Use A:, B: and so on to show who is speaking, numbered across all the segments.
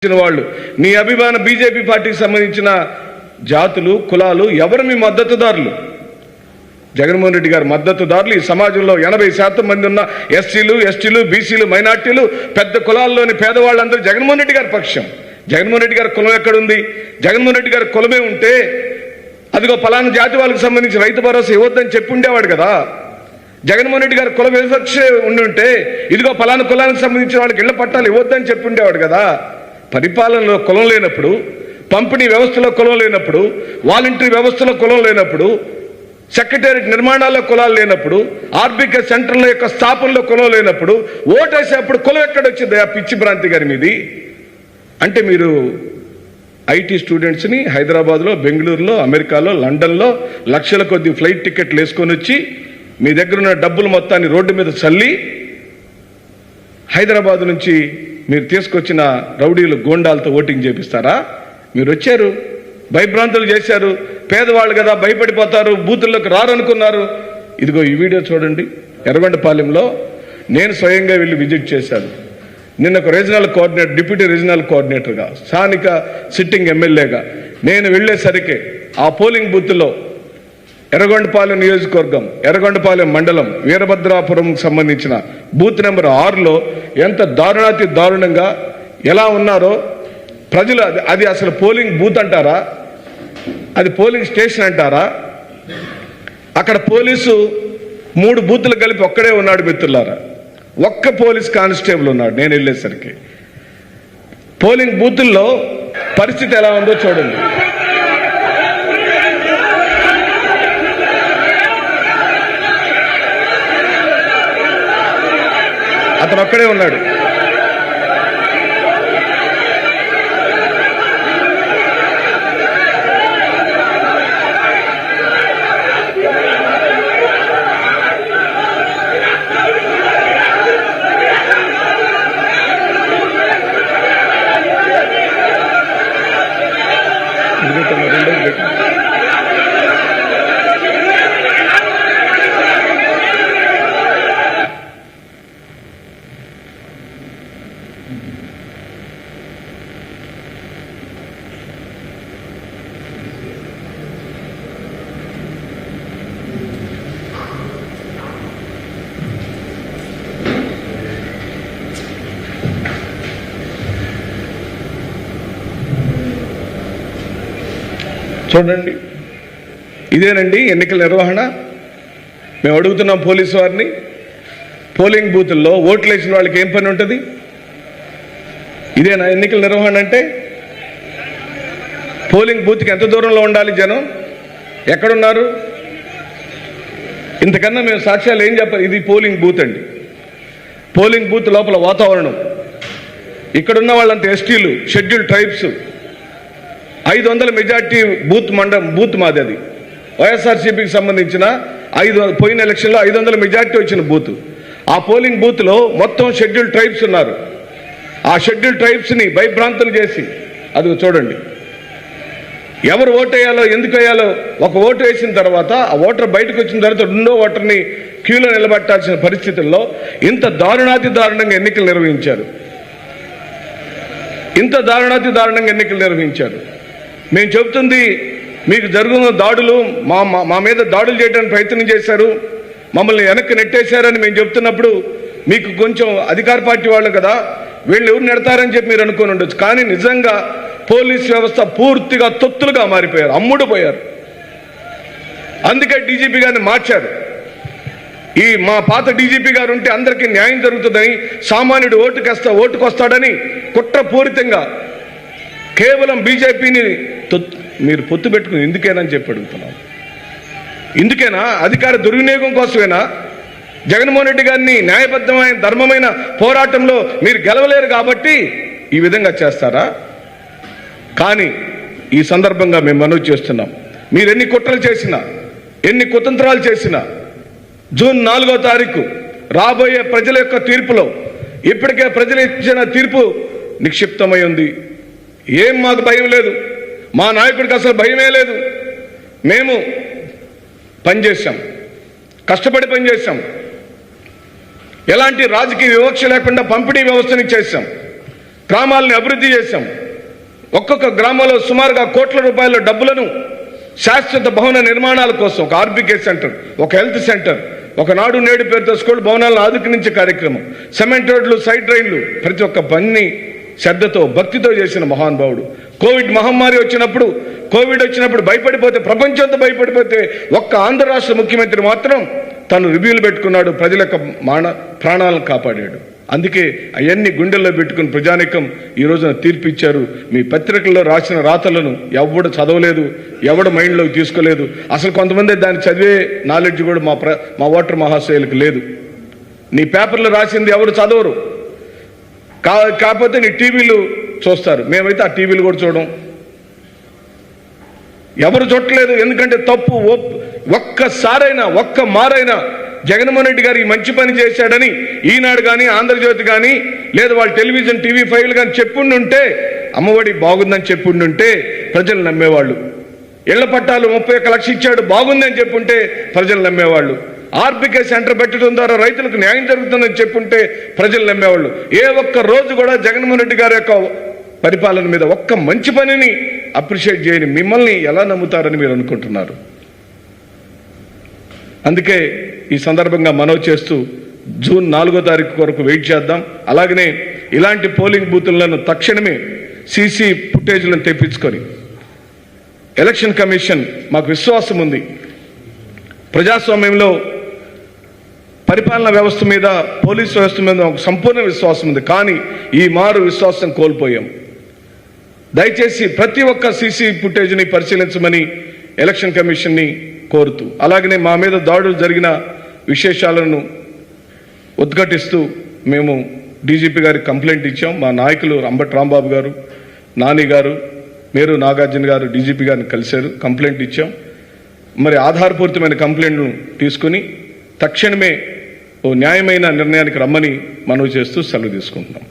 A: వాళ్ళు నీ అభిమాన బీజేపీ పార్టీకి సంబంధించిన జాతులు కులాలు ఎవరు మీ మద్దతుదారులు? జగన్మోహన్ రెడ్డి గారి మద్దతుదారులు ఈ సమాజంలో 80% మంది ఉన్న ఎస్సీలు, ఎస్టీలు, బీసీలు, మైనార్టీలు, పెద్ద కులాల్లోని పేదవాళ్ళందరూ జగన్మోహన్ రెడ్డి గారి పక్షం. జగన్మోహన్ రెడ్డి గారి కులం ఎక్కడుంది? జగన్మోహన్ రెడ్డి గారి కులమే ఉంటే అదిగో పలానా జాతి వాళ్ళకి సంబంధించి రైతు భరోసా ఇవ్వద్దని చెప్పి ఉండేవాడు కదా. జగన్మోహన్ రెడ్డి గారి కుల వివక్ష ఉండి ఉంటే ఇదిగో పలానా కులానికి సంబంధించిన వాళ్ళకి ఇళ్ల పట్టాలు ఇవ్వద్దని చెప్పి ఉండేవాడు కదా. పరిపాలనలో కులం లేనప్పుడు, పంపిణీ వ్యవస్థలో కులం లేనప్పుడు, వాలంటరీ వ్యవస్థలో కులం లేనప్పుడు, సెక్రటేరియట్ నిర్మాణాల్లో కులాలు లేనప్పుడు, ఆర్బీకే సెంటర్ల యొక్క స్థాపనలో కులం లేనప్పుడు ఓటేసేప్పుడు కులం ఎక్కడొచ్చింది? ఆ పిచ్చి భ్రాంతి గారి మీది. అంటే మీరు ఐటీ స్టూడెంట్స్ని హైదరాబాద్లో, బెంగళూరులో, అమెరికాలో, లండన్లో లక్షల కొద్ది ఫ్లైట్ టికెట్లు వేసుకొని వచ్చి మీ దగ్గర ఉన్న డబ్బులు మొత్తాన్ని రోడ్డు మీద చల్లి హైదరాబాద్ నుంచి మీరు తీసుకొచ్చిన రౌడీలు గోండాలతో ఓటింగ్ చేపిస్తారా? మీరు వచ్చారు, భయభ్రాంతులు చేశారు, పేదవాళ్ళు కదా భయపడిపోతారు, బూతుల్లోకి రారనుకున్నారు. ఇదిగో ఈ వీడియో చూడండి. ఎర్రగొండపాలెంలో నేను స్వయంగా వెళ్ళి విజిట్ చేశాను. నిన్న ఒక రీజనల్ కోఆర్డినేటర్, డిప్యూటీ రీజనల్ కోఆర్డినేటర్గా, స్థానిక సిట్టింగ్ ఎమ్మెల్యేగా నేను వెళ్ళేసరికి ఆ పోలింగ్ బూత్లో ఎర్రగొండపాలెం నియోజకవర్గం, ఎర్రగొండపాలెం మండలం, వీరభద్రాపురంకి సంబంధించిన బూత్ నెంబర్ 6లో ఎంత దారుణాతి దారుణంగా ఎలా ఉన్నారో ప్రజలు. అది అసలు పోలింగ్ బూత్ అంటారా? అది పోలింగ్ స్టేషన్ అంటారా? అక్కడ పోలీసు 3 బూతులు కలిపి ఒక్కడే ఉన్నాడు మిత్రులారా. ఒక్క పోలీస్ కానిస్టేబుల్ ఉన్నాడు నేను వెళ్ళేసరికి. పోలింగ్ బూతుల్లో పరిస్థితి ఎలా ఉందో చూడండి. అతను ఒక్కడే ఉన్నాడు. చూడండి, ఇదేనండి ఎన్నికల నిర్వహణ. మేము అడుగుతున్నాం పోలీసు వారిని, పోలింగ్ బూతుల్లో ఓట్లు వేసిన వాళ్ళకి ఏం పని ఉంటుంది? ఇదేనా ఎన్నికల నిర్వహణ అంటే? పోలింగ్ బూత్కి ఎంత దూరంలో ఉండాలి జనం? ఎక్కడున్నారు? ఇంతకన్నా మేము సాక్ష్యాలు ఏం చెప్పాలి? ఇది పోలింగ్ బూత్ అండి. పోలింగ్ బూత్ లోపల వాతావరణం, ఇక్కడున్న వాళ్ళంతా ఎస్టీలు, షెడ్యూల్ ట్రైబ్స్, 500 మెజార్టీ బూత్ మాది. అది వైఎస్ఆర్సీపీకి సంబంధించిన పోయిన ఎలక్షన్లో 500 మెజార్టీ వచ్చిన బూత్. ఆ పోలింగ్ బూత్లో మొత్తం షెడ్యూల్ ట్రైబ్స్ ఉన్నారు. ఆ షెడ్యూల్ ట్రైబ్స్ని భయభ్రాంతులు చేసి, అది చూడండి, ఎవరు ఓటు వేయాలో, ఎందుకు వేయాలో, ఒక ఓటు వేసిన తర్వాత ఆ ఓటర్ బయటకు వచ్చిన తర్వాత రెండో ఓటర్ని క్యూలో నిలబెట్టాల్సిన పరిస్థితుల్లో ఇంత దారుణాతి దారుణంగా ఎన్నికలు నిర్వహించారు. ఇంత దారుణాతి దారుణంగా ఎన్నికలు నిర్వహించారు. మేము చెబుతుంది, మీకు జరుగుతున్న దాడులు, మా మీద దాడులు చేయడానికి ప్రయత్నం చేశారు, మమ్మల్ని వెనక్కి నెట్టేశారని మేము చెప్తున్నప్పుడు మీకు కొంచెం అధికార పార్టీ వాళ్ళు కదా, వీళ్ళు ఎవరు నెడతారని చెప్పి మీరు అనుకుని ఉండొచ్చు. కానీ నిజంగా పోలీస్ వ్యవస్థ పూర్తిగా తొత్తులుగా మారిపోయారు, అమ్ముడు పోయారు. అందుకే డీజీపీ గారిని మార్చారు. ఈ మా పాత డీజీపీ గారు ఉంటే అందరికీ న్యాయం జరుగుతుందని, సామాన్యుడు ఓటుకొస్తాడని కుట్రపూరితంగా కేవలం బీజేపీని మీరు పొత్తు పెట్టుకుని ఎందుకేనని చెప్పి అడుగుతున్నాం. ఇందుకేనా? అధికార దుర్వినియోగం కోసమేనా? జగన్మోహన్ రెడ్డి గారిని న్యాయబద్ధమైన ధర్మమైన పోరాటంలో మీరు గెలవలేరు కాబట్టి ఈ విధంగా చేస్తారా? కానీ ఈ సందర్భంగా మేము మనవి చేస్తున్నాం, మీరు ఎన్ని కుట్రలు చేసినా, ఎన్ని కుతంత్రాలు చేసినా, జూన్ 4వ తారీఖు రాబోయే ప్రజల యొక్క తీర్పులో ఇప్పటికే ప్రజలు ఇచ్చిన తీర్పు నిక్షిప్తమై ఉంది. ఏం మాకు భయం లేదు, మా నాయకుడికి అసలు భయమే లేదు. మేము పనిచేశాం, కష్టపడి పనిచేశాం, ఎలాంటి రాజకీయ వివక్ష లేకుండా పంపిణీ వ్యవస్థని చేశాం. గ్రామాలని అభివృద్ధి చేశాం. ఒక్కొక్క గ్రామంలో సుమారుగా కోట్ల రూపాయల డబ్బులను శాశ్వత భవన నిర్మాణాల కోసం, ఒక ఆర్బీకే సెంటర్, ఒక హెల్త్ సెంటర్, ఒక నాడు నేడు పేరుతో స్కూల్ భవనాలను ఆదుకునించే కార్యక్రమం, సిమెంట్ రోడ్లు, సైడ్ డ్రైన్లు, ప్రతి ఒక్క పని శ్రద్ధతో భక్తితో చేసిన మహానుభావుడు. కోవిడ్ మహమ్మారి వచ్చినప్పుడు, భయపడిపోతే, ప్రపంచంతో భయపడిపోతే ఒక్క ఆంధ్ర రాష్ట్ర ముఖ్యమంత్రి మాత్రం తను రివ్యూలు పెట్టుకున్నాడు, ప్రజల యొక్క ప్రాణాలను కాపాడాడు. అందుకే అవన్నీ గుండెల్లో పెట్టుకుని ప్రజానికం ఈ రోజున తీర్పిచ్చారు. మీ పత్రికల్లో రాసిన రాతలను ఎవడు చదవలేదు, ఎవడు మైండ్లోకి తీసుకోలేదు. అసలు కొంతమంది దాన్ని చదివే నాలెడ్జ్ కూడా మా ఓటర్ మహాశయులకు లేదు. నీ పేపర్లో రాసింది ఎవరు చదవరు, కాకపోతే నీ టీవీలు చూస్తారు. మేమైతే ఆ టీవీలు కూడా చూడం, ఎవరు చూడలేదు. ఎందుకంటే తప్పు ఒక్క మారైనా జగన్మోహన్ రెడ్డి గారు ఈ మంచి పని చేశాడని ఈనాడు కానీ, ఆంధ్రజ్యోతి కానీ, లేదా వాళ్ళ టెలివిజన్ టీవీ ఫైవ్లు కానీ చెప్పుండుంటే, అమ్మఒడి బాగుందని చెప్పుండుంటే ప్రజలు నమ్మేవాళ్ళు. ఇళ్ల పట్టాలు 31 లక్షలు ఇచ్చాడు బాగుందని చెప్పుంటే ప్రజలు నమ్మేవాళ్ళు. ఆర్బీకే సెంటర్ పెట్టడం ద్వారా రైతులకు న్యాయం జరుగుతుందని చెప్పుంటే ప్రజలు నమ్మేవాళ్ళు. ఏ ఒక్క రోజు కూడా జగన్మోహన్ రెడ్డి గారి యొక్క పరిపాలన మీద ఒక్క మంచి పనిని అప్రిషియేట్ చేయని మిమ్మల్ని ఎలా నమ్ముతారని మీరు అనుకుంటున్నారు? అందుకే ఈ సందర్భంగా మనవి చేస్తూ జూన్ 4వ తారీఖు కొరకు వెయిట్ చేద్దాం. అలాగనే ఇలాంటి పోలింగ్ బూతులను తక్షణమే సీసీ ఫుటేజ్లను తెప్పించుకొని ఎలక్షన్ కమిషన్, మాకు విశ్వాసం ఉంది, ప్రజాస్వామ్యంలో పరిపాలనా వ్యవస్థ మీద, పోలీసు వ్యవస్థ మీద ఒక సంపూర్ణ విశ్వాసం ఉంది. కానీ ఈ మారు విశ్వాసం కోల్పోయాం. దయచేసి ప్రతి ఒక్క సీసీ ఫుటేజ్ని పరిశీలించమని ఎలక్షన్ కమిషన్ని కోరుతూ, అలాగనే మా మీద దాడులు జరిగిన విశేషాలను ఉద్ఘాటిస్తూ మేము డీజీపీ గారికి కంప్లైంట్ ఇచ్చాం. మా నాయకులు అంబటి రాంబాబు గారు, నాని గారు, మేరు నాగార్జున గారు డీజీపీ గారిని కలిశారు, కంప్లైంట్ ఇచ్చాం. మరి ఆధారపూరితమైన కంప్లైంట్ను తీసుకుని తక్షణమే ఓ న్యాయమైన నిర్ణయానికి రమ్మని మనవి చేస్తూ సెలవు తీసుకుంటున్నాం.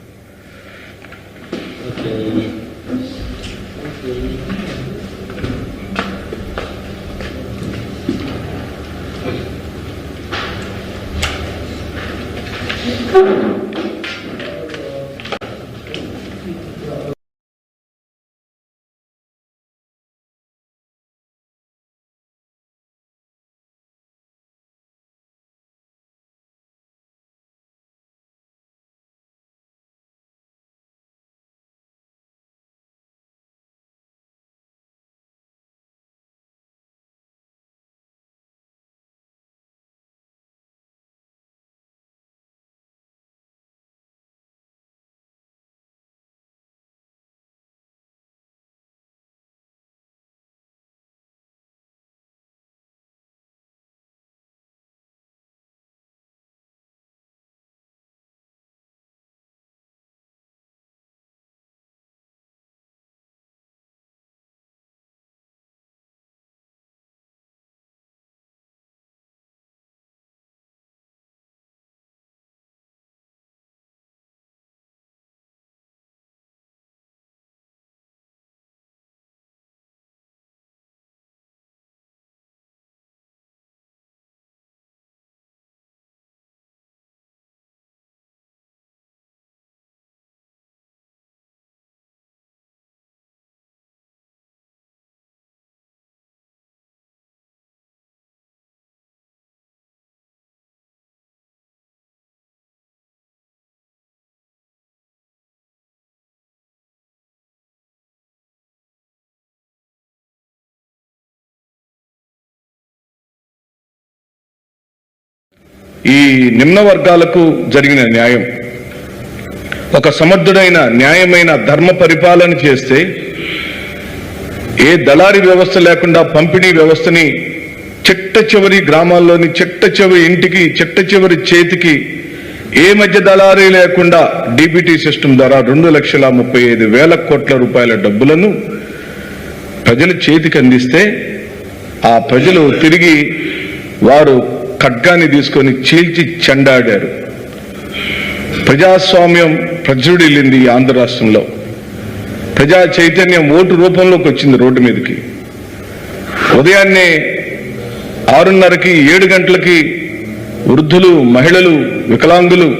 A: ఈ నిమ్న వర్గాలకు జరిగిన న్యాయం, ఒక సమర్థుడైన న్యాయమైన ధర్మ పరిపాలన చేస్తే, ఏ దళారీ వ్యవస్థ లేకుండా పంపిణీ వ్యవస్థని చిట్ట చివరి గ్రామాల్లోని చిట్ట చివరి ఇంటికి, చిట్ట చివరి చేతికి, ఏ మధ్య దళారీ లేకుండా డీబీటీ సిస్టమ్ ద్వారా 2,35,000 కోట్ల రూపాయల డబ్బులను ప్రజల చేతికి అందిస్తే, ఆ ప్రజలు తిరిగి వారు ఖడ్గాన్ని తీసుకొని చీల్చి చెండాడారు. ప్రజాస్వామ్యం ప్రజ్వడిల్లింది ఆంధ్ర రాష్ట్రంలో. ప్రజా చైతన్యం ఓటు రూపంలోకి వచ్చింది రోడ్డు మీదకి. ఉదయాన్నే 6:30కి 7 గంటలకి వృద్ధులు, మహిళలు, వికలాంగులు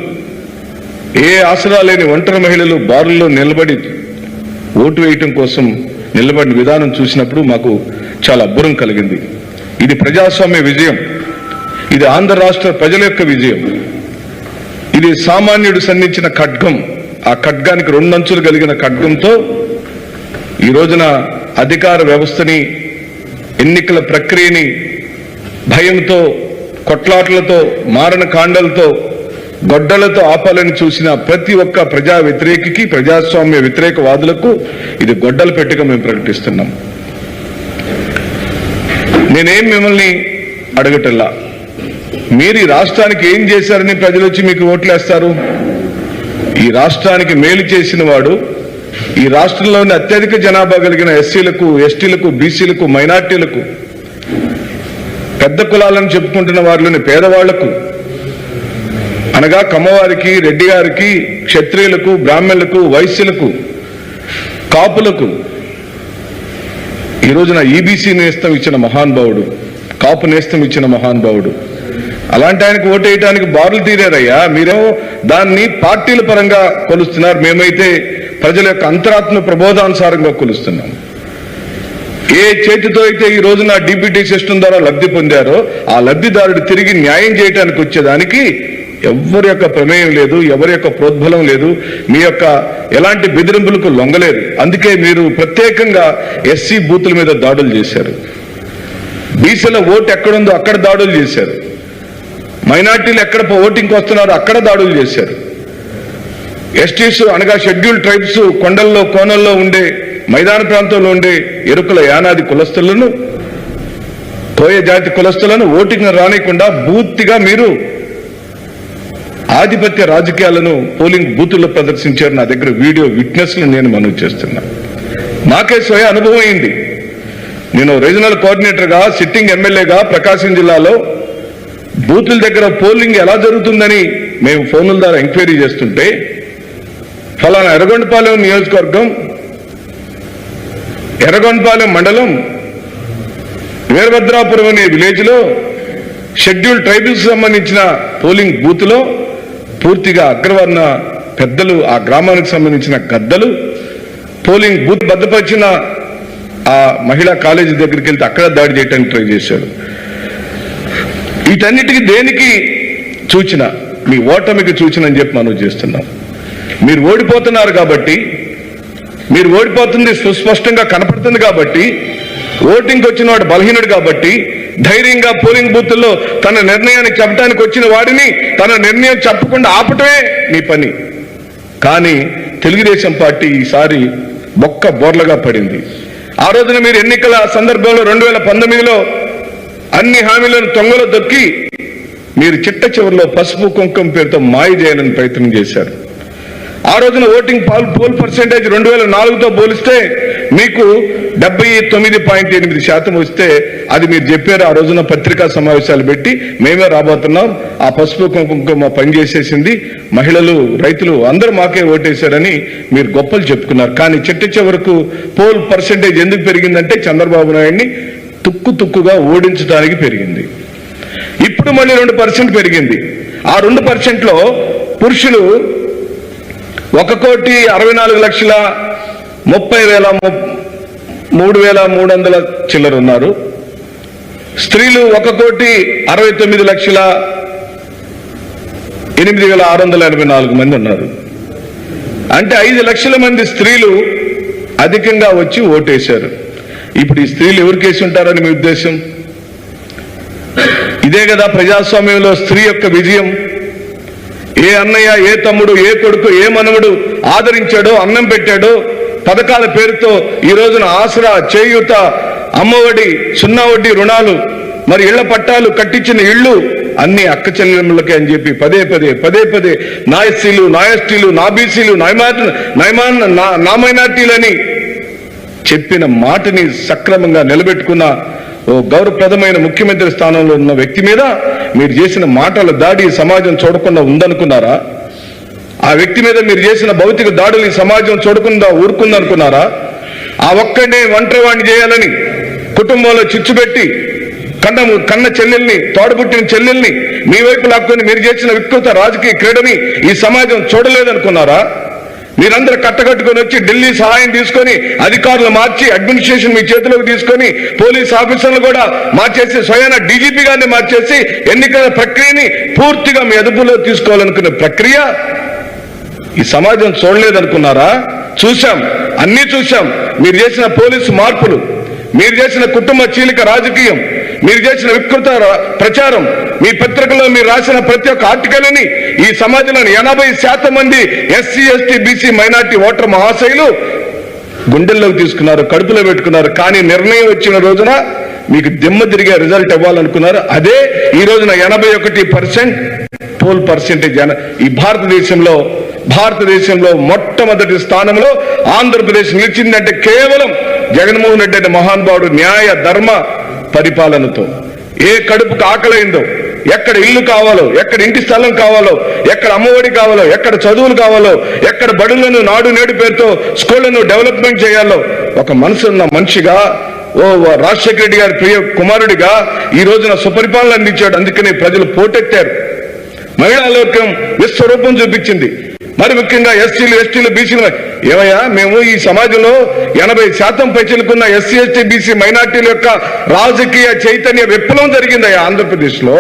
A: ఏ ఆసరా లేని ఒంటరి మహిళలు బారుల్లో నిలబడి ఓటు వేయటం కోసం నిలబడిన విధానం చూసినప్పుడు మాకు చాలా అబ్బురం కలిగింది. ఇది ప్రజాస్వామ్య విజయం, ఇది ఆంధ్ర రాష్ట్ర ప్రజల యొక్క విజయం, ఇది సామాన్యుడు సంధించిన ఖడ్గం. ఆ ఖడ్గానికి 2 అంచులు కలిగిన ఖడ్గంతో ఈ రోజున అధికార వ్యవస్థని, ఎన్నికల ప్రక్రియని భయంతో, కొట్లాట్లతో, మారణ కాండలతో, గొడ్డలతో ఆపాలని చూసిన ప్రతి ఒక్క ప్రజా వ్యతిరేకికి, ప్రజాస్వామ్య వ్యతిరేకవాదులకు ఇది గొడ్డలు పెట్టిగా మేము ప్రకటిస్తున్నాం. నేనేం మిమ్మల్ని అడగటల్లా, మీరు ఈ రాష్ట్రానికి ఏం చేశారని ప్రజలు వచ్చి మీకు ఓట్లేస్తారు? ఈ రాష్ట్రానికి మేలు చేసిన వాడు, ఈ రాష్ట్రంలోని అత్యధిక జనాభా కలిగిన ఎస్సీలకు, ఎస్టీలకు, బీసీలకు, మైనార్టీలకు, పెద్ద కులాలను చెప్పుకుంటున్న వారిలోని పేదవాళ్లకు, అనగా కమ్మవారికి, రెడ్డి గారికి, క్షత్రియులకు, బ్రాహ్మణులకు, వైశ్యులకు, కాపులకు ఈ రోజున ఈబీసీ నేస్తం ఇచ్చిన మహానుభావుడు, కాపు నేస్తం ఇచ్చిన మహానుభావుడు. అలాంటి ఆయనకు ఓటేయడానికి బారులు తీరారయ్యా. మీరేమో దాన్ని పార్టీల పరంగా కొలుస్తున్నారు, మేమైతే ప్రజల యొక్క అంతరాత్మ ప్రబోధానుసారంగా కొలుస్తున్నాం. ఏ చేతితో అయితే ఈ రోజున డీబీటీ సిస్టమ్ ద్వారా లబ్ధి పొందారో ఆ లబ్ధిదారుడు తిరిగి న్యాయం చేయడానికి వచ్చేదానికి ఎవరి యొక్క ప్రమేయం లేదు, ఎవరి యొక్క ప్రోద్బలం లేదు, మీ యొక్క ఎలాంటి బెదిరింపులకు లొంగలేదు. అందుకే మీరు ప్రత్యేకంగా ఎస్సీ బూతుల మీద దాడులు చేశారు, బీసీల ఓటు ఎక్కడుందో అక్కడ దాడులు చేశారు, మైనార్టీలు ఎక్కడ ఓటింగ్కి వస్తున్నారో అక్కడ దాడులు చేశారు, ఎస్టీస్ అనగా షెడ్యూల్డ్ ట్రైబ్స్ కొండల్లో కోనల్లో ఉండే, మైదాన ప్రాంతంలో ఉండే ఎరుకుల యానాది కులస్తులను, కోయ జాతి కులస్తులను ఓటింగ్ రానికుండా పూర్తిగా మీరు ఆధిపత్య రాజకీయాలను పోలింగ్ బూతుల్లో ప్రదర్శించారు. నా దగ్గర వీడియో విట్నెస్లు నేను మనవి చేస్తున్నా. నాకే స్వయ అనుభవం అయింది. నేను రీజనల్ కోఆర్డినేటర్గా, సిట్టింగ్ ఎమ్మెల్యేగా ప్రకాశం జిల్లాలో బూతుల దగ్గర పోలింగ్ ఎలా జరుగుతుందని మేము ఫోన్ల ద్వారా ఎంక్వైరీ చేస్తుంటే, ఫలానా ఎర్రగొండపాలెం నియోజకవర్గం, ఎర్రగొండపాలెం మండలం, వీరభద్రాపురం అనే విలేజ్లో షెడ్యూల్డ్ ట్రైబల్స్ సంబంధించిన పోలింగ్ బూత్లో పూర్తిగా అగ్రవర్ణ పెద్దలు, ఆ గ్రామానికి సంబంధించిన గద్దలు పోలింగ్ బూత్ భద్రపరిచిన ఆ మహిళా కాలేజీ దగ్గరికి వెళ్తే అక్కడ దాడి చేయడానికి ట్రై చేశారు. వీటన్నిటికీ దేనికి సూచన? మీ ఓటమికి సూచన అని చెప్పి మనం చేస్తున్నాం. మీరు ఓడిపోతున్నారు కాబట్టి, మీరు ఓడిపోతుంది సుస్పష్టంగా కనపడుతుంది కాబట్టి, ఓటింగ్కి వచ్చిన వాడు బలహీనుడు కాబట్టి ధైర్యంగా పోలింగ్ బూత్ల్లో తన నిర్ణయాన్ని చెప్పడానికి వచ్చిన వాడిని తన నిర్ణయం చెప్పకుండా ఆపటమే మీ పని. కానీ తెలుగుదేశం పార్టీ ఈసారి బొక్క బోర్లగా పడింది. ఆ రోజున మీరు ఎన్నికల సందర్భంలో 2019లో అన్ని హామీలను తొంగలో దొక్కి మీరు చిట్ట చివరిలో పసుపు కుంకుమ పేరుతో మాయ చేయాలని ప్రయత్నం చేశారు. ఆ రోజున ఓటింగ్ పోల్ పర్సెంటేజ్ 2004తో పోలిస్తే మీకు 79.8% వస్తే, అది మీరు చెప్పారు ఆ రోజున పత్రికా సమావేశాలు పెట్టి, మేమే రాబోతున్నాం, ఆ పసుపు కుంకుమ పనిచేసేసింది, మహిళలు, రైతులు అందరూ మాకే ఓటేశారని మీరు గొప్పలు చెప్పుకున్నారు. కానీ చిట్ట చివరకు పోల్ పర్సెంటేజ్ ఎందుకు పెరిగిందంటే చంద్రబాబు నాయుడిని తుక్కుగా ఓడించడానికి పెరిగింది. ఇప్పుడు మళ్ళీ 2% పెరిగింది. ఆ 2%లో పురుషులు 1,64,30,300 చిల్లర ఉన్నారు. స్త్రీలు 1,69,684 మంది ఉన్నారు. అంటే 5 లక్షల మంది స్త్రీలు అధికంగా వచ్చి ఓటేశారు. ఇప్పుడు ఈ స్త్రీలు ఎవరికేసి ఉంటారని మీ ఉద్దేశం? ఇదే కదా ప్రజాస్వామ్యంలో స్త్రీ యొక్క విజయం. ఏ అన్నయ్య, ఏ తమ్ముడు, ఏ కొడుకు, ఏ మనవడు ఆదరించాడో, అన్నం పెట్టాడో, పథకాల పేరుతో ఈ రోజున ఆసరా, చేయూత, అమ్మఒడి, 0 వడ్డీ రుణాలు, మరి ఇళ్ల పట్టాలు, కట్టించిన ఇళ్లు అన్ని అక్క చెల్లెమ్మలకే అని చెప్పి పదే పదే నా ఎస్సీలు, నా ఎస్టీలు, నా బీసీలు, నా మైనార్టీలని చెప్పిన మాటని సక్రమంగా నిలబెట్టుకున్న ఓ గౌరవప్రదమైన ముఖ్యమంత్రి స్థానంలో ఉన్న వ్యక్తి మీద మీరు చేసిన మాటల దాడి సమాజం చూడకుండా ఉందనుకున్నారా? ఆ వ్యక్తి మీద మీరు చేసిన భౌతిక దాడులు ఈ సమాజం చూడకుండా ఊరుకుందనుకున్నారా? ఆ ఒక్కడే ఒంటరి వాడిని చేయాలని కుటుంబంలో చిచ్చుపెట్టి కన్న చెల్లెల్ని, తోడబుట్టిన చెల్లెల్ని మీ వైపు లాక్కొని మీరు చేసిన వికృత రాజకీయ క్రీడని ఈ సమాజం చూడలేదనుకున్నారా? మీరందరూ కట్టకట్టుకొని వచ్చి ఢిల్లీ సహాయం తీసుకొని అధికారులు మార్చి అడ్మినిస్ట్రేషన్ మీ చేతిలోకి తీసుకొని పోలీస్ ఆఫీసర్లు కూడా మార్చేసి స్వయాన డీజీపీ గారిని మార్చేసి ఎన్నికల ప్రక్రియని పూర్తిగా మీ అదుపులో తీసుకోవాలనుకునే ప్రక్రియ ఈ సమాజం చూడలేదనుకున్నారా? చూశాం, అన్నీ చూశాం. మీరు చేసిన పోలీసు మార్పులు, మీరు చేసిన కుటుంబ చీలిక రాజకీయం, మీరు చేసిన వికృత ప్రచారం, మీ పత్రికలో మీరు రాసిన ప్రతి ఒక్క ఆర్టికల్ని ఈ సమాజంలోని 80% మంది SC ST BC minority voter మహాశయులు గుండెల్లోకి తీసుకున్నారు, కడుపులో పెట్టుకున్నారు. కానీ నిర్ణయం వచ్చిన రోజున మీకు దిమ్మ తిరిగే రిజల్ట్ ఇవ్వాలనుకున్నారు. అదే ఈ రోజున 81% పోల్ పర్సెంటేజ్ ఈ భారతదేశంలో మొట్టమొదటి స్థానంలో ఆంధ్రప్రదేశ్ నిలిచిందంటే కేవలం జగన్మోహన్ రెడ్డి అనే మహానుభావుడు న్యాయ ధర్మ పరిపాలనతో. ఏ కడుపుకు ఆకలైందో, ఎక్కడ ఇల్లు కావాలో, ఎక్కడ ఇంటి స్థలం కావాలో, ఎక్కడ అమ్మఒడి కావాలో, ఎక్కడ చదువులు కావాలో, ఎక్కడ బడులను నాడు నేడు పేరుతో స్కూళ్లను డెవలప్మెంట్ చేయాలో ఒక మనసున్న మనిషిగా, రాజశేఖర రెడ్డి గారి ప్రియ కుమారుడిగా ఈ రోజున సుపరిపాలన అందించాడు. అందుకని ప్రజలు పోటెత్తారు. మహిళా లోకం విశ్వరూపం చూపించింది. మరి ముఖ్యంగా ఎస్సీలు ఎస్టీలు బీసీలు ఏమయ్యా, మేము ఈ సమాజంలో 80% పైచిలుకున్న ఎస్సీ ఎస్టీ బీసీ మైనార్టీల యొక్క రాజకీయ చైతన్య విప్లవం జరిగిందయ్యా ఆంధ్రప్రదేశ్లో.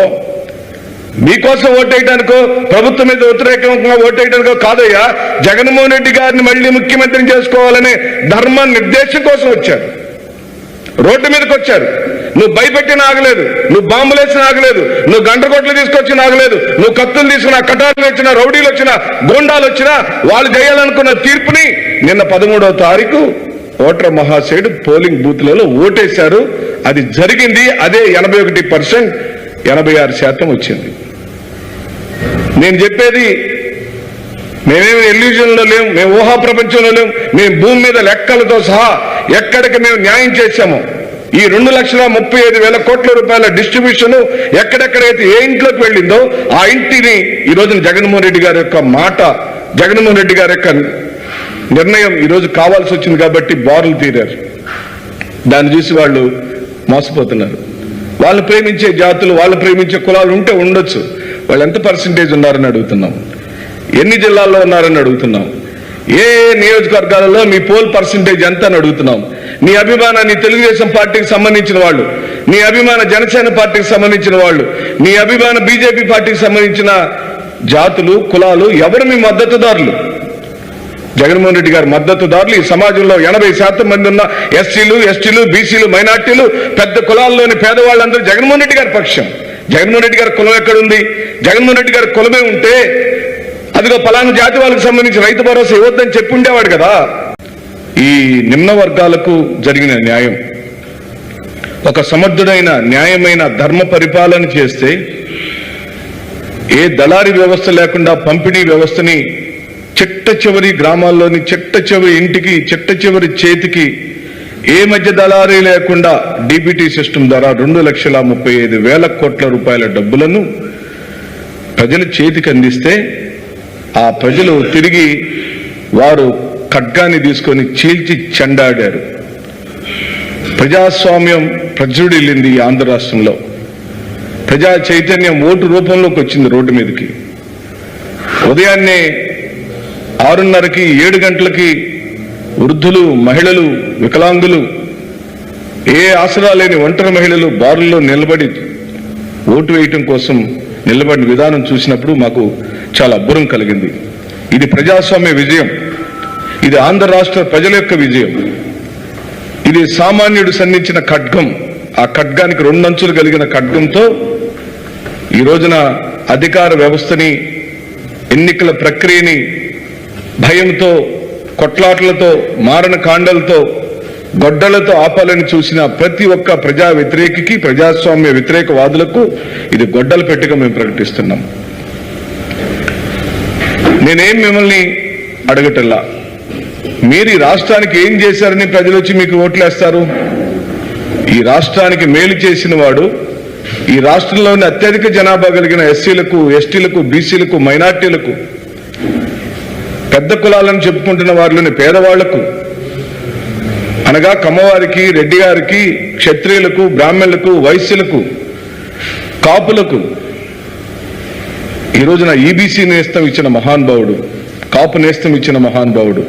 A: మీకోసం ఓటేయడానికో, ప్రభుత్వం మీద వ్యతిరేకంగా ఓటేయడానికో కాదయ్యా, జగన్మోహన్ రెడ్డి గారిని మళ్ళీ ముఖ్యమంత్రిని చేసుకోవాలనే ధర్మ నిర్దేశం కోసం వచ్చారు. రోడ్డు మీదకి వచ్చారు. నువ్వు భయపెట్టిన ఆగలేదు, నువ్వు బాంబులేసిన ఆగలేదు, నువ్వు గండ్రగొట్లు తీసుకొచ్చిన ఆగలేదు, నువ్వు కత్తులు తీసుకున్న, కటార్లు వచ్చినా, రౌడీలు వచ్చినా, గోండాలు వచ్చినా వాళ్ళు చేయాలనుకున్న తీర్పుని నిన్న 13వ తారీఖు ఓటర్ మహాశయుడు పోలింగ్ బూత్లలో ఓటేశారు. అది జరిగింది. అదే 81%, 86% వచ్చింది. నేను చెప్పేది మేమేమి ఎల్యూజన్లో లేము, మేము ఊహా ప్రపంచంలో లేము. మేము భూమి మీద లెక్కలతో సహా ఎక్కడికి మేము న్యాయం చేశామో ఈ 2,35,000 కోట్ల రూపాయల డిస్ట్రిబ్యూషన్ ఎక్కడెక్కడైతే ఏ ఇంట్లోకి వెళ్ళిందో ఆ ఇంటిని ఈ రోజున జగన్మోహన్ రెడ్డి గారి యొక్క మాట, జగన్మోహన్ రెడ్డి గారి యొక్క నిర్ణయం ఈ రోజు కావాల్సి వచ్చింది కాబట్టి బారులు తీరారు. దాన్ని చూసి వాళ్ళు మోసపోతున్నారు. వాళ్ళు ప్రేమించే జాతులు, వాళ్ళు ప్రేమించే కులాలు ఉంటే ఉండొచ్చు. వాళ్ళు ఎంత పర్సంటేజ్ ఉన్నారని అడుగుతున్నాం, ఎన్ని జిల్లాల్లో ఉన్నారని అడుగుతున్నాం, ఏ నియోజకవర్గాలలో మీ పోల్ పర్సంటేజ్ ఎంత అని అడుగుతున్నాం. నీ అభిమానాన్ని తెలుగుదేశం పార్టీకి సంబంధించిన వాళ్ళు, నీ అభిమాన జనసేన పార్టీకి సంబంధించిన వాళ్ళు, నీ అభిమాన బీజేపీ పార్టీకి సంబంధించిన జాతులు, కులాలు ఎవరు మీ మద్దతుదారులు? జగన్మోహన్ రెడ్డి గారి మద్దతుదారులు ఈ సమాజంలో 80% మంది ఉన్న ఎస్సీలు ఎస్టీలు బీసీలు మైనార్టీలు పెద్ద కులాల్లోని పేదవాళ్ళందరూ జగన్మోహన్ రెడ్డి గారి పక్షం. జగన్మోహన్ రెడ్డి గారి కులం ఎక్కడుంది? జగన్మోహన్ రెడ్డి గారి కులమే ఉంటే అదిగో పలానా జాతి వాళ్ళకి సంబంధించి రైతు భరోసా ఇవ్వద్దని చెప్పి ఉండేవాడు కదా. ఈ నిమ్న వర్గాలకు జరిగిన న్యాయం, ఒక సమర్థుడైన న్యాయమైన ధర్మ పరిపాలన చేస్తే ఏ దళారీ వ్యవస్థ లేకుండా పంపిణీ వ్యవస్థని చిట్ట చివరి గ్రామాల్లోని చిట్ట చివరి ఇంటికి, చిట్ట చివరి చేతికి ఏ మధ్య దళారీ లేకుండా డీబీటీ సిస్టమ్ ద్వారా 2,35,000 కోట్ల రూపాయల డబ్బులను ప్రజల చేతికి అందిస్తే ఆ ప్రజలు తిరిగి వారు ఖడ్గాన్ని తీసుకొని చీల్చి చెండాడారు. ప్రజాస్వామ్యం ప్రజ్వడిల్లింది ఈ ఆంధ్ర రాష్ట్రంలో. ప్రజా చైతన్యం ఓటు రూపంలోకి వచ్చింది రోడ్డు మీదకి. ఉదయాన్నే 6:30కి 7 గంటలకి వృద్ధులు, మహిళలు, వికలాంగులు, ఏ ఆసరా లేని ఒంటరి మహిళలు బారుల్లో నిలబడి ఓటు వేయటం కోసం నిలబడిన విధానం చూసినప్పుడు మాకు చాలా అబ్బురం కలిగింది. ఇది ప్రజాస్వామ్య విజయం, ఇది ఆంధ్ర రాష్ట్ర ప్రజల యొక్క విజయం. ఇది సామాన్యుడు సంధించిన ఖడ్గం. ఆ ఖడ్గానికి 2 అంచులు కలిగిన ఖడ్గంతో ఈ రోజున అధికార వ్యవస్థని, ఎన్నికల ప్రక్రియని భయంతో, కొట్లాట్లతో, మారణ కాండలతో, గొడ్డలతో ఆపాలని చూసిన ప్రతి ఒక్క ప్రజా వ్యతిరేకికి, ప్రజాస్వామ్య వ్యతిరేకవాదులకు ఇది గొడ్డలు పెట్టిగా మేము ప్రకటిస్తున్నాం. నేనేం మిమ్మల్ని అడగటల్లా, మీరు ఈ రాష్ట్రానికి ఏం చేశారని ప్రజలు వచ్చి మీకు ఓట్లేస్తారు? ఈ రాష్ట్రానికి మేలు చేసిన వాడు, ఈ రాష్ట్రంలోని అత్యధిక జనాభా కలిగిన ఎస్సీలకు, ఎస్టీలకు, బీసీలకు, మైనార్టీలకు, పెద్ద కులాలను చెప్పుకుంటున్న వారిలోని పేదవాళ్లకు, అనగా కమ్మవారికి, రెడ్డి గారికి, క్షత్రియులకు, బ్రాహ్మణులకు, వైశ్యులకు, కాపులకు ఈ రోజున ఈబీసీ నేస్తం ఇచ్చిన మహానుభావుడు, కాపు నేస్తం ఇచ్చిన మహానుభావుడు.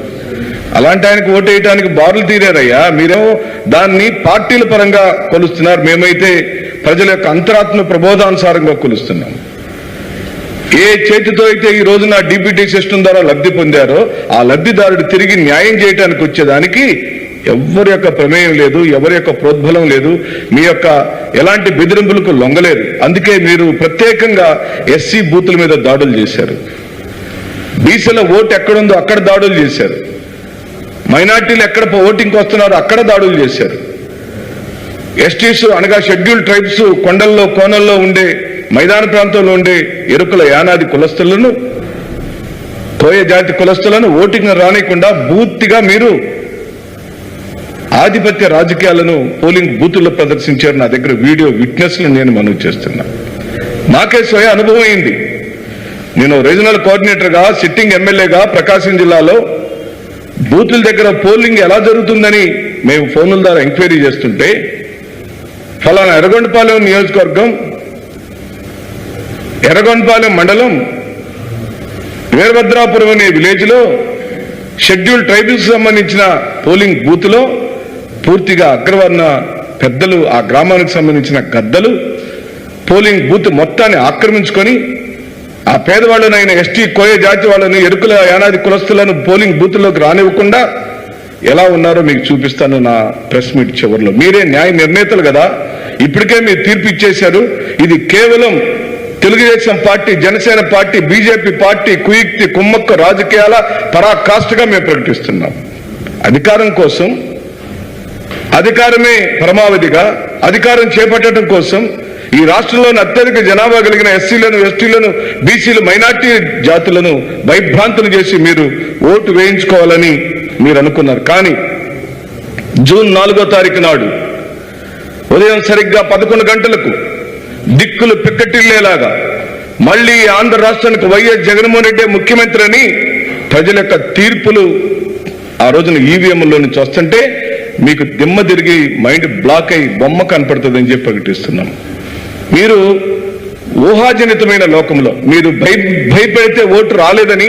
A: అలాంటి ఆయనకు ఓటేయడానికి బారులు తీరారయ్యా. మీరేమో దాన్ని పార్టీల పరంగా కొలుస్తున్నారు, మేమైతే ప్రజల యొక్క అంతరాత్మ ప్రబోధానుసారంగా కొలుస్తున్నాం. ఏ చేతితో అయితే ఈ రోజున డీబీటీ సిస్టమ్ ద్వారా లబ్ధి పొందారో ఆ లబ్ధిదారుడు తిరిగి న్యాయం చేయడానికి వచ్చేదానికి ఎవరి యొక్క ప్రమేయం లేదు, ఎవరి యొక్క ప్రోద్బలం లేదు, మీ యొక్క ఎలాంటి బెదిరింపులకు లొంగలేదు. అందుకే మీరు ప్రత్యేకంగా ఎస్సీ బూతుల మీద దాడులు చేశారు. బీసీల ఓటు ఎక్కడుందో అక్కడ దాడులు చేశారు. మైనార్టీలు ఎక్కడ ఓటింగ్కి వస్తున్నారో అక్కడ దాడులు చేశారు. ఎస్టీస్ అనగా షెడ్యూల్డ్ ట్రైబ్స్ కొండల్లో కోనల్లో ఉండే మైదాన ప్రాంతంలో ఉండే ఎరుకుల యానాది కులస్తులను, కోయ జాతి కులస్తులను ఓటింగ్ రానికుండా పూర్తిగా మీరు ఆధిపత్య రాజకీయాలను పోలింగ్ బూతుల్లో ప్రదర్శించారు. నా దగ్గర వీడియో విట్నెస్లు నేను మనవి చేస్తున్నా. నాకే స్వయ అనుభవం అయింది. నేను రీజనల్ కోఆర్డినేటర్గా, సిట్టింగ్ ఎమ్మెల్యేగా ప్రకాశం జిల్లాలో బూతుల దగ్గర పోలింగ్ ఎలా జరుగుతుందని మేము ఫోన్ల ద్వారా ఎంక్వైరీ చేస్తుంటే, ఫలానా ఎర్రగొండపాలెం నియోజకవర్గం, ఎర్రగొండపాలెం మండలం, వీరభద్రాపురం అనే విలేజ్లో షెడ్యూల్డ్ ట్రైబల్స్ సంబంధించిన పోలింగ్ బూత్లో పూర్తిగా అగ్రవర్ణ పెద్దలు, ఆ గ్రామానికి సంబంధించిన గద్దలు పోలింగ్ బూత్ మొత్తాన్ని ఆక్రమించుకొని ఆ పేదవాళ్ళనైన ఎస్టీ కోయ జాతి వాళ్ళని, ఎరుకుల యానాది కులస్తులను పోలింగ్ బూత్లోకి రానివ్వకుండా ఎలా ఉన్నారో మీకు చూపిస్తాను నా ప్రెస్ మీట్ చివరిలో. మీరే న్యాయ నిర్ణేతలు కదా, ఇప్పటికే మీరు తీర్పు ఇచ్చేశారు. ఇది కేవలం Telugu Desam party, Janasena party, BJP party కుయుక్తి కుమ్మక్క రాజకీయాల పరాకాష్ఠగా మేము ప్రకటిస్తున్నాం. అధికారం కోసం, అధికారమే పరమావధిగా అధికారం చేపట్టడం కోసం ఈ రాష్ట్రంలోని అత్యధిక జనాభా కలిగిన ఎస్సీలను, ఎస్టీలను, బీసీలు, మైనార్టీ జాతులను భయభ్రాంతులు చేసి మీరు ఓటు వేయించుకోవాలని మీరు అనుకున్నారు. కానీ జూన్ 4వ తారీఖు నాడు ఉదయం సరిగ్గా 11 గంటలకు దిక్కులు పిక్కటిల్లేలాగా మళ్లీ ఆంధ్ర రాష్ట్రానికి వైఎస్ జగన్మోహన్ రెడ్డి ముఖ్యమంత్రి అని ప్రజల యొక్క తీర్పులు ఆ రోజున ఈవీఎంలో నుంచి వస్తుంటే మీకు దిమ్మ తిరిగి మైండ్ బ్లాక్ అయి బొమ్మ కనపడుతుందని చెప్పి ప్రకటిస్తున్నాం. మీరు ఊహాజనితమైన లోకంలో మీరు భయపెడితే ఓటు రాలేదని,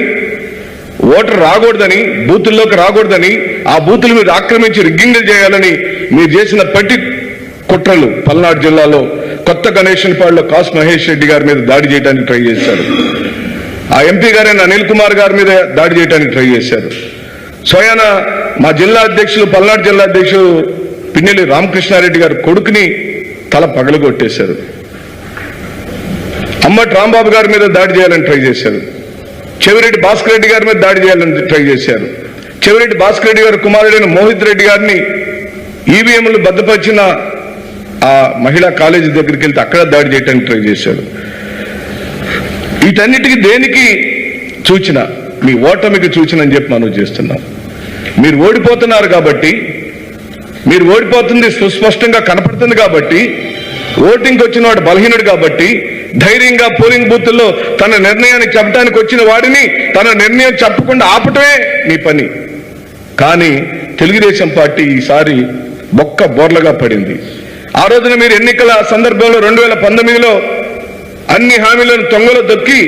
A: ఓటర్ రాకూడదని, బూతుల్లోకి రాకూడదని, ఆ బూతులు మీరు ఆక్రమించి రిగ్గింగ్లు చేయాలని మీరు చేసిన పట్టి కుట్రలు పల్నాడు జిల్లాలో కొత్త గణేశన్పాడులో కాస్ మహేష్ రెడ్డి గారి మీద దాడి చేయడానికి ట్రై చేశారు. ఆ ఎంపీ గారైన అనిల్ కుమార్ గారి మీద దాడి చేయడానికి ట్రై చేశారు. స్వయాన మా జిల్లా అధ్యక్షులు, పల్నాడు జిల్లా అధ్యక్షులు పిన్నెల్లి రామకృష్ణారెడ్డి గారి కొడుకుని తల పగలగొట్టేశారు. అమ్మటి రాంబాబు గారి మీద దాడి చేయాలని ట్రై చేశారు. చెవిరెడ్డి భాస్కర్ రెడ్డి గారి మీద దాడి చేయాలని ట్రై చేశారు. చెవిరెడ్డి భాస్కర్ రెడ్డి గారి కుమారుడైన మోహిత్ రెడ్డి గారిని ఈవీఎంలు భద్రపరిచిన ఆ మహిళా కాలేజీ దగ్గరికి వెళ్తే అక్కడ దాడి చేయడానికి ట్రై చేశారు. వీటన్నిటికీ దేనికి సూచన? మీ ఓటమికి సూచన అని చెప్పి మనం చేస్తున్నాం. మీరు ఓడిపోతున్నారు కాబట్టి, మీరు ఓడిపోతుంది సుస్పష్టంగా కనపడుతుంది కాబట్టి, ఓటింగ్కి వచ్చిన వాడు బలహీనుడు కాబట్టి ధైర్యంగా పోలింగ్ బూత్ల్లో తన నిర్ణయాన్ని చెప్పడానికి వచ్చిన వాడిని తన నిర్ణయం చెప్పకుండా ఆపటమే మీ పని. కానీ తెలుగుదేశం పార్టీ ఈసారి బొక్క బోర్లగా పడింది. ఆ రోజున మీరు ఎన్నికల సందర్భంలో 2019లో అన్ని హామీలను తొంగలో దొక్కి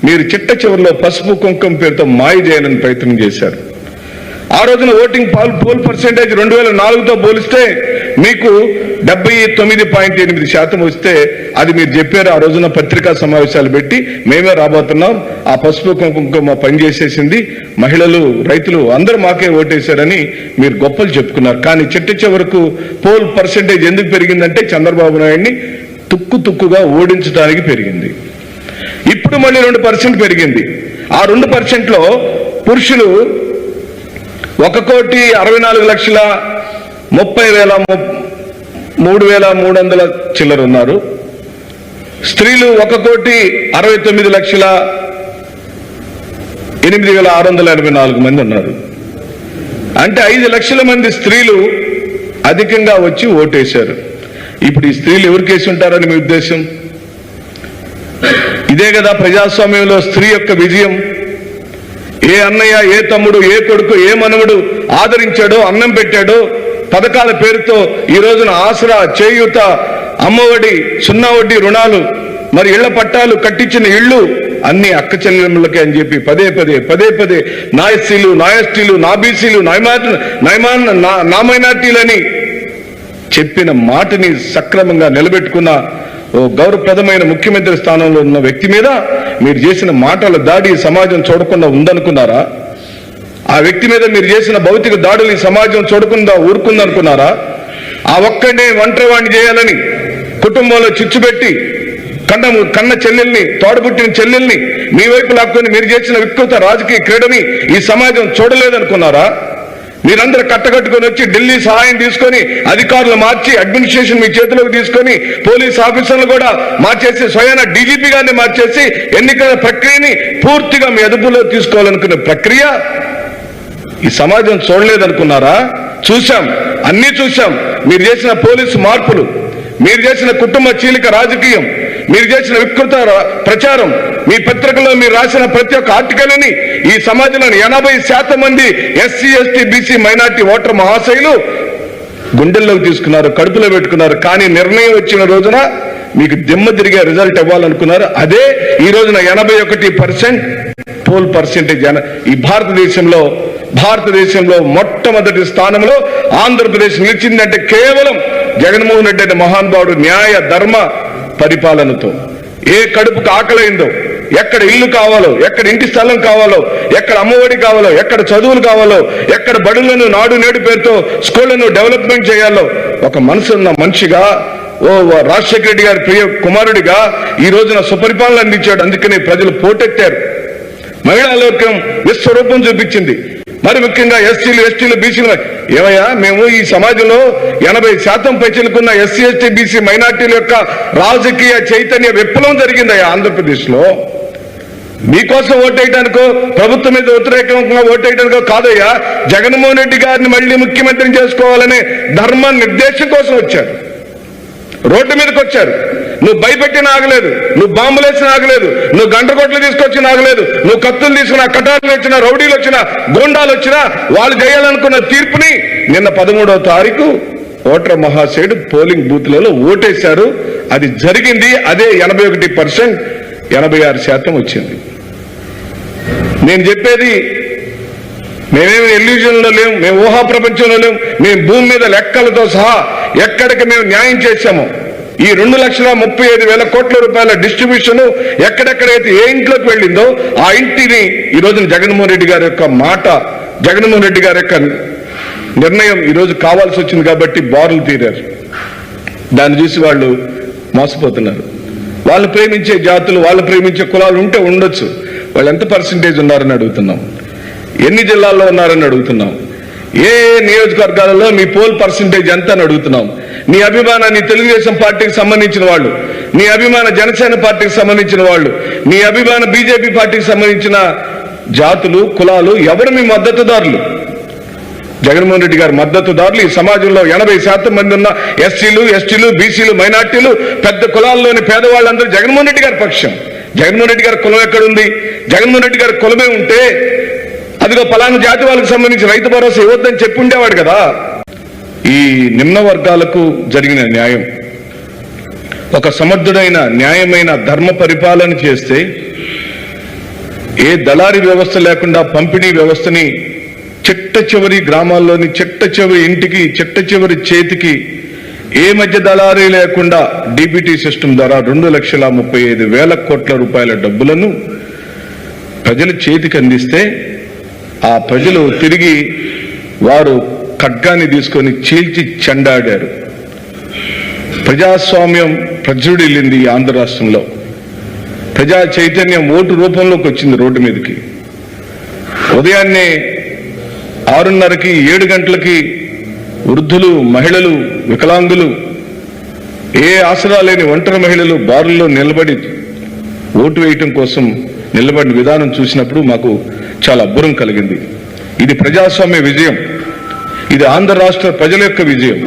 A: మీరు చిట్ట చివరిలో పసుపు కుంకుమ పేరుతో మాయ చేయాలని ప్రయత్నం చేశారు. ఆ రోజున ఓటింగ్ పోల్ పర్సెంటేజ్ 2004తో పోలిస్తే మీకు 79.8% వస్తే అది మీరు చెప్పారు. ఆ రోజున పత్రికా సమావేశాలు పెట్టి మేమే రాబోతున్నాం, ఆ పసుపు కుంకుమ పనిచేసేసింది, మహిళలు, రైతులు అందరూ మాకే ఓటేశారని మీరు గొప్పలు చెప్పుకున్నారు. కానీ చిట్ట చివరకు పోల్ పర్సెంటేజ్ ఎందుకు పెరిగిందంటే చంద్రబాబు నాయుడిని తుక్కుగా ఓడించడానికి పెరిగింది. ఇప్పుడు మళ్ళీ 2% పెరిగింది. ఆ 2%లో పురుషులు 1,64,30,300 చిల్లర ఉన్నారు. స్త్రీలు 1,69,884 మంది ఉన్నారు. అంటే 5 లక్షల మంది స్త్రీలు అధికంగా వచ్చి ఓటేశారు. ఇప్పుడు ఈ స్త్రీలు ఎవరికేసి ఉంటారని మీ ఉద్దేశం? ఇదే కదా ప్రజాస్వామ్యంలో స్త్రీ యొక్క విజయం. ఏ అన్నయ్య, ఏ తమ్ముడు, ఏ కొడుకు, ఏ మనవడు ఆదరించాడో, అన్నం పెట్టాడో, పథకాల పేరుతో ఈ రోజున ఆసరా, చేయూత, అమ్మఒడి, 0 వడ్డీ రుణాలు, మరి ఇళ్ల పట్టాలు, కట్టించిన ఇళ్లు, అన్ని అక్క చెల్లెమ్మలకి అని చెప్పి పదే పదే నా ఎస్సీలు, నా ఎస్టీలు, నా బీసీలు, నా మైనార్టీలని చెప్పిన మాటని సక్రమంగా నిలబెట్టుకున్న ఓ గౌరవప్రదమైన ముఖ్యమంత్రి స్థానంలో ఉన్న వ్యక్తి మీద మీరు చేసిన మాటల దాడి సమాజం చూడకుండా ఉందనుకున్నారా? ఆ వ్యక్తి మీద మీరు చేసిన భౌతిక దాడులు ఈ సమాజం చూడకుండా ఊరుకుందనుకున్నారా? ఆ ఒక్కడే ఒంటరివాణ్ణి చేయాలని కుటుంబంలో చిచ్చుపెట్టి కన్న చెల్లెల్ని, తోడబుట్టిన చెల్లెల్ని మీ వైపు లాక్కొని మీరు చేసిన వికృత రాజకీయ క్రీడని ఈ సమాజం చూడలేదనుకున్నారా? మీరందరూ కట్టకట్టుకొని వచ్చి ఢిల్లీ సహాయం తీసుకొని అధికారులు మార్చి అడ్మినిస్ట్రేషన్ మీ చేతిలోకి తీసుకొని పోలీస్ ఆఫీసర్లు కూడా మార్చేసి స్వయాన డీజీపీ గారిని మార్చేసి ఎన్నికల ప్రక్రియని పూర్తిగా మీ అదుపులో తీసుకోవాలనుకునే ప్రక్రియ ఈ సమాజం చూడలేదనుకున్నారా? చూశాం, అన్నీ చూశాం. మీరు చేసిన పోలీసు మార్పులు, మీరు చేసిన కుటుంబ చీలిక రాజకీయం, మీరు చేసిన వికృత ప్రచారం, మీ పత్రికలో మీరు రాసిన ప్రతి ఒక్క ఆర్టికల్ని ఈ సమాజంలోని 80% మంది SC, ST, BC, minority voter మహాశయులు గుండెల్లోకి తీసుకున్నారు, కడుపులో పెట్టుకున్నారు. కానీ నిర్ణయం వచ్చిన రోజున మీకు దిమ్మ తిరిగే రిజల్ట్ ఇవ్వాలనుకున్నారు. అదే ఈ రోజున 81% పోల్ పర్సెంటేజ్ ఈ భారతదేశంలో మొట్టమొదటి స్థానంలో ఆంధ్రప్రదేశ్ నిలిచిందంటే కేవలం జగన్మోహన్ రెడ్డి అనే మహానుభావుడు న్యాయ ధర్మ పరిపాలనతో. ఏ కడుపుకు ఆకలైందో, ఎక్కడ ఇల్లు కావాలో, ఎక్కడ ఇంటి స్థలం కావాలో, ఎక్కడ అమ్మఒడి కావాలో, ఎక్కడ చదువులు కావాలో, ఎక్కడ బడులను నాడు నేడు పేరుతో స్కూళ్లను డెవలప్మెంట్ చేయాలో ఒక మనసున్న మనిషిగా, ఓ రాజశేఖర రెడ్డి గారి ప్రియ కుమారుడిగా ఈ రోజున సుపరిపాలన అందించాడు. అందుకని ప్రజలు పోటెత్తారు. మహిళా లోకం విశ్వరూపం చూపించింది. మరి ముఖ్యంగా ఎస్సీలు, ఎస్టీలు, బీసీలు ఏమయ్యా, మేము ఈ సమాజంలో 80% పైచిలుకున్న ఎస్సీ, ఎస్టీ, బీసీ, మైనార్టీల యొక్క రాజకీయ చైతన్య విప్లవం జరిగిందయ్యా ఆంధ్రప్రదేశ్ లో. మీకోసం ఓటేయడానికో, ప్రభుత్వం మీద వ్యతిరేకంగా ఓటేయడానికో కాదయ్యా, జగన్మోహన్ రెడ్డి గారిని మళ్ళీ ముఖ్యమంత్రిని చేసుకోవాలనే ధర్మ నిర్దేశం కోసం వచ్చారు. రోడ్డు మీదకి వచ్చారు. నువ్వు భయపెట్టిన ఆగలేదు, నువ్వు బాంబులేసిన ఆగలేదు, నువ్వు గంటకొట్లు తీసుకొచ్చిన ఆగలేదు, నువ్వు కత్తులు తీసుకున్న, కటార్లు వచ్చినా, రౌడీలు వచ్చినా, గోండాలు వచ్చినా వాళ్ళు చేయాలనుకున్న తీర్పుని నిన్న 13వ తారీఖు ఓటర్ మహాశయుడు పోలింగ్ బూత్లలో ఓటేశారు. అది జరిగింది. అదే 81%, 86% వచ్చింది. నేను చెప్పేది మేమేమి ఎల్యూజన్లో లేము, మేము ఊహా ప్రపంచంలో లేము. మేము భూమి మీద లెక్కలతో సహా ఎక్కడికి మేము న్యాయం చేశామో ఈ 2,35,000 కోట్ల రూపాయల డిస్ట్రిబ్యూషన్ ఎక్కడెక్కడైతే ఏ ఇంట్లోకి వెళ్ళిందో ఆ ఇంటిని ఈ రోజున జగన్మోహన్ రెడ్డి గారి యొక్క మాట, జగన్మోహన్ రెడ్డి గారి యొక్క నిర్ణయం ఈరోజు కావాల్సి వచ్చింది కాబట్టి బారులు తీరారు. దాన్ని చూసి వాళ్ళు మోసపోతున్నారు. వాళ్ళు ప్రేమించే జాతులు, వాళ్ళు ప్రేమించే కులాలు ఉంటే ఉండొచ్చు. వాళ్ళు ఎంత పర్సంటేజ్ ఉన్నారని అడుగుతున్నాం, ఎన్ని జిల్లాల్లో ఉన్నారని అడుగుతున్నాం, ఏ నియోజకవర్గాలలో మీ పోల్ పర్సంటేజ్ ఎంత అని అడుగుతున్నాం. నీ అభిమాన నీ తెలుగుదేశం పార్టీకి సంబంధించిన వాళ్ళు, నీ అభిమాన జనసేన పార్టీకి సంబంధించిన వాళ్ళు, నీ అభిమాన బీజేపీ పార్టీకి సంబంధించిన జాతులు, కులాలు ఎవరు మీ మద్దతుదారులు? జగన్మోహన్ రెడ్డి గారి మద్దతుదారులు ఈ సమాజంలో 80% మంది ఉన్న ఎస్సీలు, ఎస్టీలు, బీసీలు, మైనార్టీలు, పెద్ద కులాల్లోని పేదవాళ్ళందరూ జగన్మోహన్ రెడ్డి గారి పక్షం. జగన్మోహన్ రెడ్డి గారి కులం ఎక్కడుంది? జగన్మోహన్ రెడ్డి గారి కులమే ఉంటే అదిగో పలానా జాతి వాళ్ళకి సంబంధించి రైతు భరోసా ఇవ్వద్దని చెప్పి ఉండేవాడు కదా. ఈ నిమ్న వర్గాలకు జరిగిన న్యాయం, ఒక సమర్థుడైన న్యాయమైన ధర్మ పరిపాలన చేస్తే ఏ దళారీ వ్యవస్థ లేకుండా పంపిణీ వ్యవస్థని చిట్ట చివరి గ్రామాల్లోని చిట్ట చివరి ఇంటికి, చిట్ట చివరి చేతికి ఏ మధ్య దళారీ లేకుండా డీబీటీ సిస్టమ్ ద్వారా 2,35,000 కోట్ల రూపాయల డబ్బులను ప్రజల చేతికి అందిస్తే ఆ ప్రజలు తిరిగి వారు ఖడ్గాన్ని తీసుకొని చీల్చి చెండాడారు. ప్రజాస్వామ్యం ప్రజ్వడిల్లింది ఈ ఆంధ్ర రాష్ట్రంలో. ప్రజా చైతన్యం ఓటు రూపంలోకి వచ్చింది రోడ్డు మీదకి. ఉదయాన్నే 6:30కి 7 గంటలకి వృద్ధులు, మహిళలు, వికలాంగులు, ఏ ఆసరా లేని ఒంటరి మహిళలు బారుల్లో నిలబడి ఓటు వేయటం కోసం నిలబడిన విధానం చూసినప్పుడు మాకు చాలా అబ్బురం కలిగింది. ఇది ప్రజాస్వామ్య విజయం, ఇది ఆంధ్ర రాష్ట్ర ప్రజల యొక్క విజయం.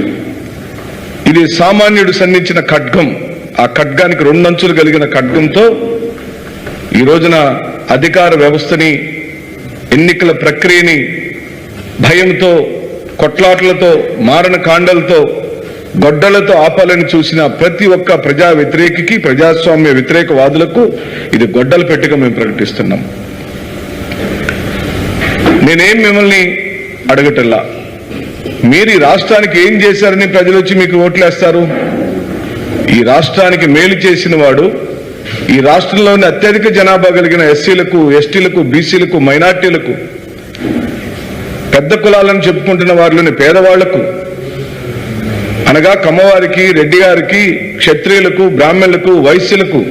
A: ఇది సామాన్యుడు సంధించిన ఖడ్గం. ఆ ఖడ్గానికి 2 అంచులు కలిగిన ఖడ్గంతో ఈ రోజున అధికార వ్యవస్థని, ఎన్నికల ప్రక్రియని భయంతో, కొట్లాట్లతో, మారణ కాండలతో గొడ్డలతో ఆపాలని చూసిన ప్రతి ఒక్క ప్రజా వ్యతిరేకికి, ప్రజాస్వామ్య వ్యతిరేక వాదులకు ఇది గొడ్డల పెట్టిగా మేము ప్రకటిస్తున్నాం. నేనేం మిమ్మల్ని అడగటల్లా, మీరు ఈ రాష్ట్రానికి ఏం చేశారని ప్రజలు వచ్చి మీకు ఓట్లేస్తారు? ఈ రాష్ట్రానికి మేలు చేసిన వాడు, ఈ రాష్ట్రంలోని అత్యధిక జనాభా కలిగిన ఎస్సీలకు, ఎస్టీలకు, బీసీలకు, మైనార్టీలకు, పెద్ద కులాలను చెప్పుకుంటున్న వారిలోని పేదవాళ్లకు, అనగా కమ్మవారికి, రెడ్డి గారికి, క్షత్రియులకు, బ్రాహ్మణులకు, వైశ్యులకు,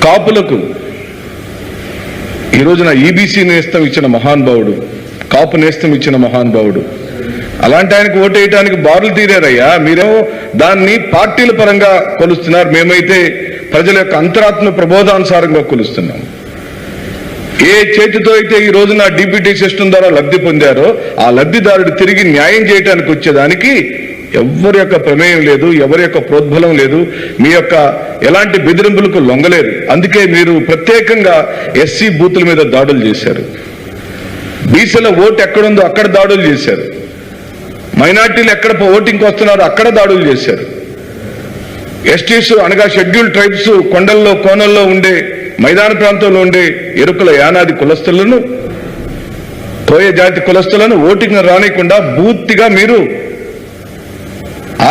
A: కాపులకు ఈ రోజున ఈబీసీ నేస్తం ఇచ్చిన మహానుభావుడు, కాపు నేస్తం ఇచ్చిన మహానుభావుడు. అలాంటి ఆయనకు ఓటేయడానికి బారులు తీరారయ్యా. మీరేమో దాన్ని పార్టీల పరంగా కొలుస్తున్నారు, మేమైతే ప్రజల యొక్క అంతరాత్మ ప్రబోధానుసారంగా కొలుస్తున్నాం. ఏ చేతితో అయితే ఈ రోజున డీబీటీ సిస్టమ్ ద్వారా లబ్ధి పొందారో ఆ లబ్ధిదారుడు తిరిగి న్యాయం చేయడానికి వచ్చేదానికి ఎవరి యొక్క ప్రమేయం లేదు, ఎవరి యొక్క ప్రోద్బలం లేదు, మీ యొక్క ఎలాంటి బెదిరింపులకు లొంగలేదు. అందుకే మీరు ప్రత్యేకంగా ఎస్సీ బూతుల మీద దాడులు చేశారు, బీసీల ఓటు ఎక్కడుందో అక్కడ దాడులు చేశారు, మైనార్టీలు ఎక్కడ ఓటింగ్కి వస్తున్నారో అక్కడ దాడులు చేశారు, ఎస్టీస్ అనగా షెడ్యూల్ ట్రైబ్స్ కొండల్లో కోనల్లో ఉండే మైదాన ప్రాంతంలో ఉండే ఎరుకుల యానాది కులస్తులను, కోయ జాతి కులస్తులను ఓటింగ్ రానియకుండా పూర్తిగా మీరు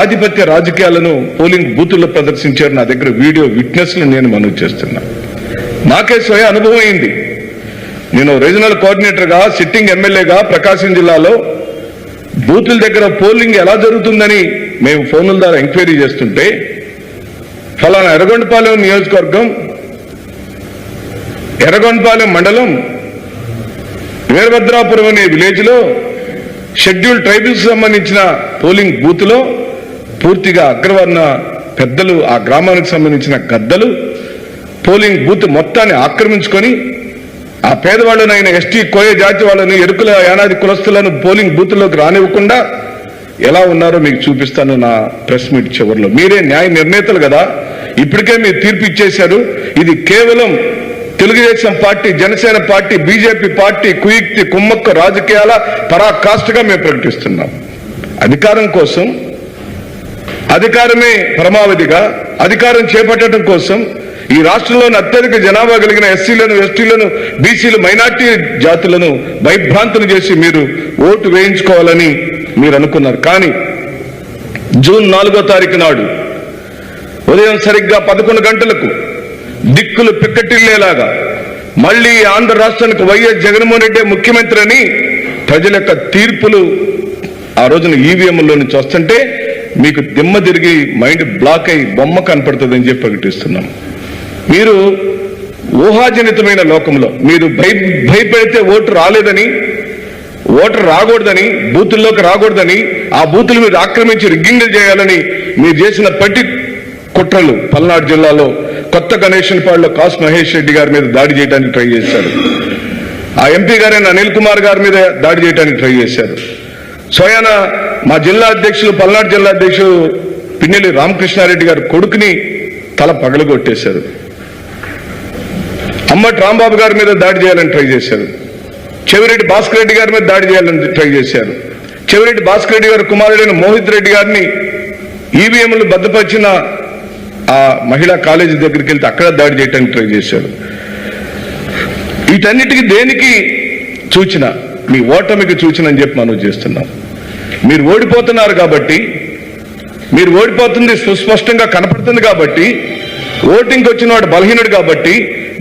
A: ఆధిపత్య రాజకీయాలను పోలింగ్ బూతుల్లో ప్రదర్శించారు. నా దగ్గర వీడియో విట్నెస్లు నేను మనవి చేస్తున్నా. నాకే స్వయ అనుభవం అయింది. నేను రీజనల్ కోఆర్డినేటర్గా, సిట్టింగ్ ఎమ్మెల్యేగా ప్రకాశం జిల్లాలో బూతుల దగ్గర పోలింగ్ ఎలా జరుగుతుందని మేము ఫోన్ల ద్వారా ఎంక్వైరీ చేస్తుంటే, ఫలానా ఎర్రగొండపాలెం నియోజకవర్గం, ఎర్రగొండపాలెం మండలం, వీరభద్రాపురం అనే విలేజ్లో షెడ్యూల్ ట్రైబల్స్ సంబంధించిన పోలింగ్ బూత్లో పూర్తిగా అగ్రవర్ణ పెద్దలు, ఆ గ్రామానికి సంబంధించిన గద్దలు పోలింగ్ బూత్ మొత్తాన్ని ఆక్రమించుకొని ఆ పేదవాళ్ళనైన ఎస్టీ, కోయ జాతి వాళ్ళని, ఎరుకుల యానాది కులస్తులను పోలింగ్ బూత్లోకి రానివ్వకుండా ఎలా ఉన్నారో మీకు చూపిస్తాను నా ప్రెస్ మీట్ చివరిలో. మీరే న్యాయ నిర్ణేతలు కదా, ఇప్పటికే మీరు తీర్పు ఇచ్చేశారు. ఇది కేవలం Telugu Desam party, Janasena party, BJP party కుయుక్తి, కుమ్మక్క రాజకీయాల పరాకాష్ఠగా మేము ప్రకటిస్తున్నాం. అధికారం కోసం, అధికారమే పరమావధిగా అధికారం చేపట్టడం కోసం ఈ రాష్ట్రంలోని అత్యధిక జనాభా కలిగిన ఎస్సీలను, ఎస్టీలను, బీసీలు, మైనార్టీ జాతులను భయభ్రాంతులు చేసి మీరు ఓటు వేయించుకోవాలని మీరు అనుకున్నారు. కానీ జూన్ 4వ తారీఖు నాడు ఉదయం సరిగ్గా 11 గంటలకు దిక్కులు పిక్కటిల్లేలాగా మళ్లీ ఆంధ్ర రాష్ట్రానికి వైఎస్ జగన్మోహన్ రెడ్డి ముఖ్యమంత్రి అని ప్రజల యొక్క తీర్పులు ఆ రోజున ఈవీఎంలో నుంచి వస్తుంటే మీకు దిమ్మ తిరిగి మైండ్ బ్లాక్ అయి బొమ్మ కనపడుతుందని చెప్పి ప్రకటిస్తున్నాం. మీరు ఊహాజనితమైన లోకంలో మీరు భయపెడితే ఓటు రాలేదని, ఓటర్ రాకూడదని, బూతుల్లోకి రాకూడదని, ఆ బూతులు మీరు ఆక్రమించి రిగ్గింగ్లు చేయాలని మీరు చేసిన ప్రతి కుట్రలు పల్నాడు జిల్లాలో కొత్త గణేశన్పాడులో కాసు మహేష్ రెడ్డి గారి మీద దాడి చేయడానికి ట్రై చేశారు. ఆ ఎంపీ గారైన అనిల్ కుమార్ గారి మీద దాడి చేయడానికి ట్రై చేశారు. స్వయాన మా జిల్లా అధ్యక్షులు, పల్నాడు జిల్లా అధ్యక్షులు పిన్నెల్లి రామకృష్ణారెడ్డి గారి కొడుకుని తల పగలగొట్టేశారు. అమ్మటి రాంబాబు గారి మీద దాడి చేయాలని ట్రై చేశారు. చెవిరెడ్డి భాస్కర్ రెడ్డి గారి మీద దాడి చేయాలని ట్రై చేశారు. చెవిరెడ్డి భాస్కర్ రెడ్డి గారి కుమారుడైన మోహిత్ రెడ్డి గారిని ఈవీఎంలు భద్రపరిచిన ఆ మహిళా కాలేజీ దగ్గరికి వెళ్తే అక్కడ దాడి చేయడానికి ట్రై చేశారు. వీటన్నిటికీ దేనికి సూచన? మీ ఓటమికి సూచన అని చెప్పి మనం చేస్తున్నాం. మీరు ఓడిపోతున్నారు కాబట్టి, మీరు ఓడిపోతుంది సుస్పష్టంగా కనపడుతుంది కాబట్టి, ఓటింగ్కి వచ్చిన వాడు బలహీనుడు కాబట్టి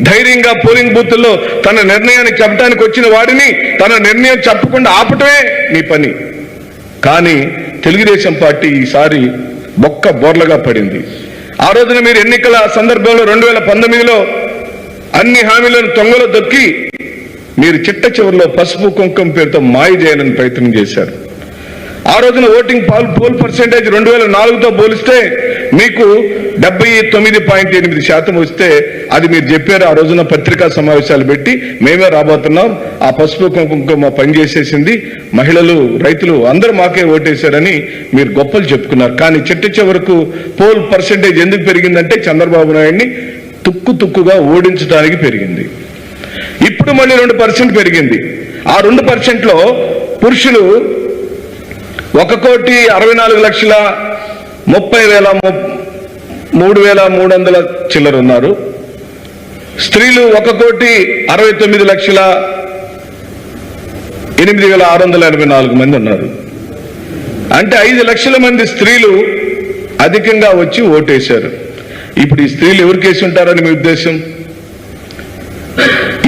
A: ధైర్యంగా పోలింగ్ బూత్ల్లో తన నిర్ణయాన్ని చెప్పడానికి వచ్చిన వాడిని తన నిర్ణయం చెప్పకుండా ఆపటమే మీ పని. కానీ తెలుగుదేశం పార్టీ ఈసారి బొక్క బోర్లగా పడింది. ఆ రోజున మీరు ఎన్నికల సందర్భంలో 2019లో అన్ని హామీలను తొంగలో దొక్కి మీరు చిట్ట చివరిలో పసుపు కుంకుమ పేరుతో మాయ చేయాలని ప్రయత్నం చేశారు. ఆ రోజున ఓటింగ్ పోల్ పర్సెంటేజ్ 2004తో పోలిస్తే మీకు 79.8% వస్తే అది మీరు చెప్పారు. ఆ రోజున పత్రికా సమావేశాలు పెట్టి మేమే రాబోతున్నాం, ఆ పసుపు కుంకుమ పనిచేసేసింది, మహిళలు, రైతులు అందరూ మాకే ఓటేశారని మీరు గొప్పలు చెప్పుకున్నారు. కానీ చిట్ట చివరకు పోల్ పర్సెంటేజ్ ఎందుకు పెరిగిందంటే చంద్రబాబు నాయుడిని తుక్కుగా ఓడించడానికి పెరిగింది. ఇప్పుడు మళ్ళీ 2% పెరిగింది. ఆ 2%లో పురుషులు 1,64,00,000 30,300 చిల్లర ఉన్నారు. స్త్రీలు 1,89,684 మంది ఉన్నారు. అంటే 5 లక్షల మంది స్త్రీలు అధికంగా వచ్చి ఓటేశారు. ఇప్పుడు ఈ స్త్రీలు ఎవరికేసి ఉంటారని మీ ఉద్దేశం?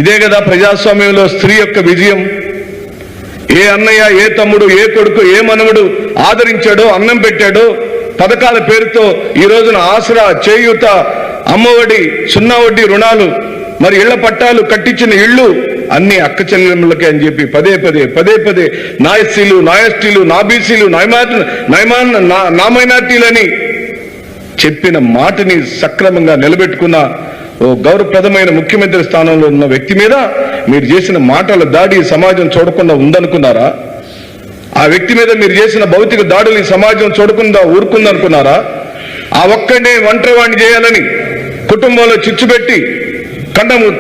A: ఇదే కదా ప్రజాస్వామ్యంలో స్త్రీ యొక్క విజయం. ఏ అన్నయ్య, ఏ తమ్ముడు, ఏ కొడుకు, ఏ మనవడు ఆదరించాడో, అన్నం పెట్టాడో, పథకాల పేరుతో ఈ రోజున ఆసరా, చేయూత, అమ్మఒడి, 0 వడ్డీ రుణాలు, మరి ఇళ్ల పట్టాలు, కట్టించిన ఇళ్లు అన్ని అక్క చెల్లెమ్మలకే అని చెప్పి పదే పదే నా ఎస్సీలు, నా ఎస్టీలు, నా బీసీలు, నా మైనార్టీలని చెప్పిన మాటని సక్రమంగా నిలబెట్టుకున్న ఓ గౌరవప్రదమైన ముఖ్యమంత్రి స్థానంలో ఉన్న వ్యక్తి మీద మీరు చేసిన మాటల దాడి సమాజం చూడకుండా ఉందనుకున్నారా? ఆ వ్యక్తి మీద మీరు చేసిన భౌతిక దాడులు ఈ సమాజం చూడకుండా ఊరుకుందనుకున్నారా? ఆ ఒక్కడే ఒంటరి వాడిని చేయాలని కుటుంబంలో చిచ్చుపెట్టి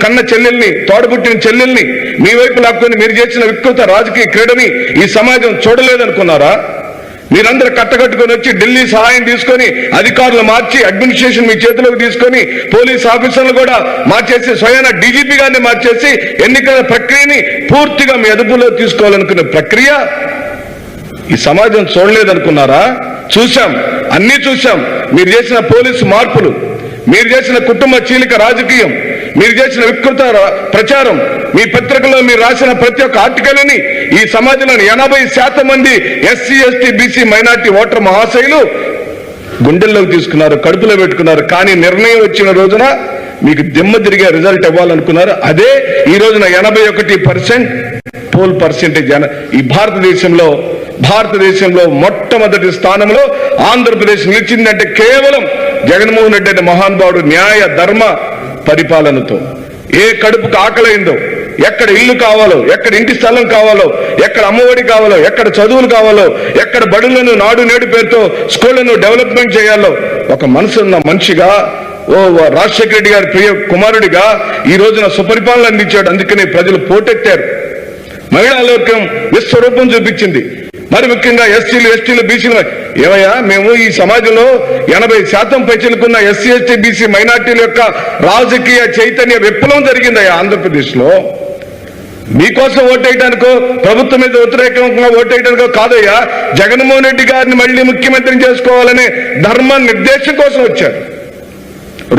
A: కన్న చెల్లెల్ని, తోడబుట్టిన చెల్లెల్ని మీ వైపు లాక్కొని మీరు చేసిన వికృత రాజకీయ క్రీడని ఈ సమాజం చూడలేదనుకున్నారా? మీరందరూ కట్టకట్టుకొని వచ్చి ఢిల్లీ సహాయం తీసుకొని అధికారులు మార్చి అడ్మినిస్ట్రేషన్ మీ చేతిలోకి తీసుకొని పోలీస్ ఆఫీసర్లు కూడా మార్చేసి స్వయాన డీజీపీ గారిని మార్చేసి ఎన్నికల ప్రక్రియని పూర్తిగా మీ అదుపులో తీసుకోవాలనుకునే ప్రక్రియ ఈ సమాజం చూడలేదనుకున్నారా? చూశాం, అన్నీ చూశాం. మీరు చేసిన పోలీసు మార్పులు, మీరు చేసిన కుటుంబ చీలిక రాజకీయం, మీరు చేసిన వికృత ప్రచారం, మీ పత్రికలో మీరు రాసిన ప్రతి ఒక్క ఆర్టికల్ని ఈ సమాజంలోని 80% మంది SC, ST, BC, minority voter మహాశైలు గుండెల్లోకి తీసుకున్నారు, కడుపులో పెట్టుకున్నారు. కానీ నిర్ణయం వచ్చిన రోజున మీకు దిమ్మ తిరిగే రిజల్ట్ ఇవ్వాలనుకున్నారు. అదే ఈ రోజున 81% పోల్ పర్సెంటేజ్ ఈ భారతదేశంలో మొట్టమొదటి స్థానంలో ఆంధ్రప్రదేశ్ నిలిచిందంటే కేవలం జగన్మోహన్ రెడ్డి అనే మహానుభావుడు న్యాయ ధర్మ పరిపాలనతో. ఏ కడుపుకు ఆకలైందో, ఎక్కడ ఇల్లు కావాలో, ఎక్కడ ఇంటి స్థలం కావాలో, ఎక్కడ అమ్మఒడి కావాలో, ఎక్కడ చదువులు కావాలో, ఎక్కడ బడులను నాడు నేడు పేరుతో స్కూళ్లను డెవలప్మెంట్ చేయాలో ఒక మనసున్న మనిషిగా, ఓ రాజశేఖర రెడ్డి గారి ప్రియ కుమారుడిగా ఈ రోజున సుపరిపాలన అందించాడు. అందుకనే ప్రజలు పోటెత్తారు. మహిళా లోకం విశ్వరూపం చూపించింది. మరి ముఖ్యంగా ఎస్సీలు, ఎస్టీలు, బీసీలు ఏమయ్యా, మేము ఈ సమాజంలో 80% పైచిలుకున్న ఎస్సీ, ఎస్టీ, బీసీ, మైనార్టీల యొక్క రాజకీయ చైతన్య విప్లవం జరిగిందయ్యా ఆంధ్రప్రదేశ్లో. మీకోసం ఓటేయడానికో, ప్రభుత్వం మీద వ్యతిరేకంగా ఓటేయడానికో కాదయ్యా, జగన్మోహన్ రెడ్డి గారిని మళ్ళీ ముఖ్యమంత్రిని చేసుకోవాలనే ధర్మ నిర్దేశం కోసం వచ్చారు.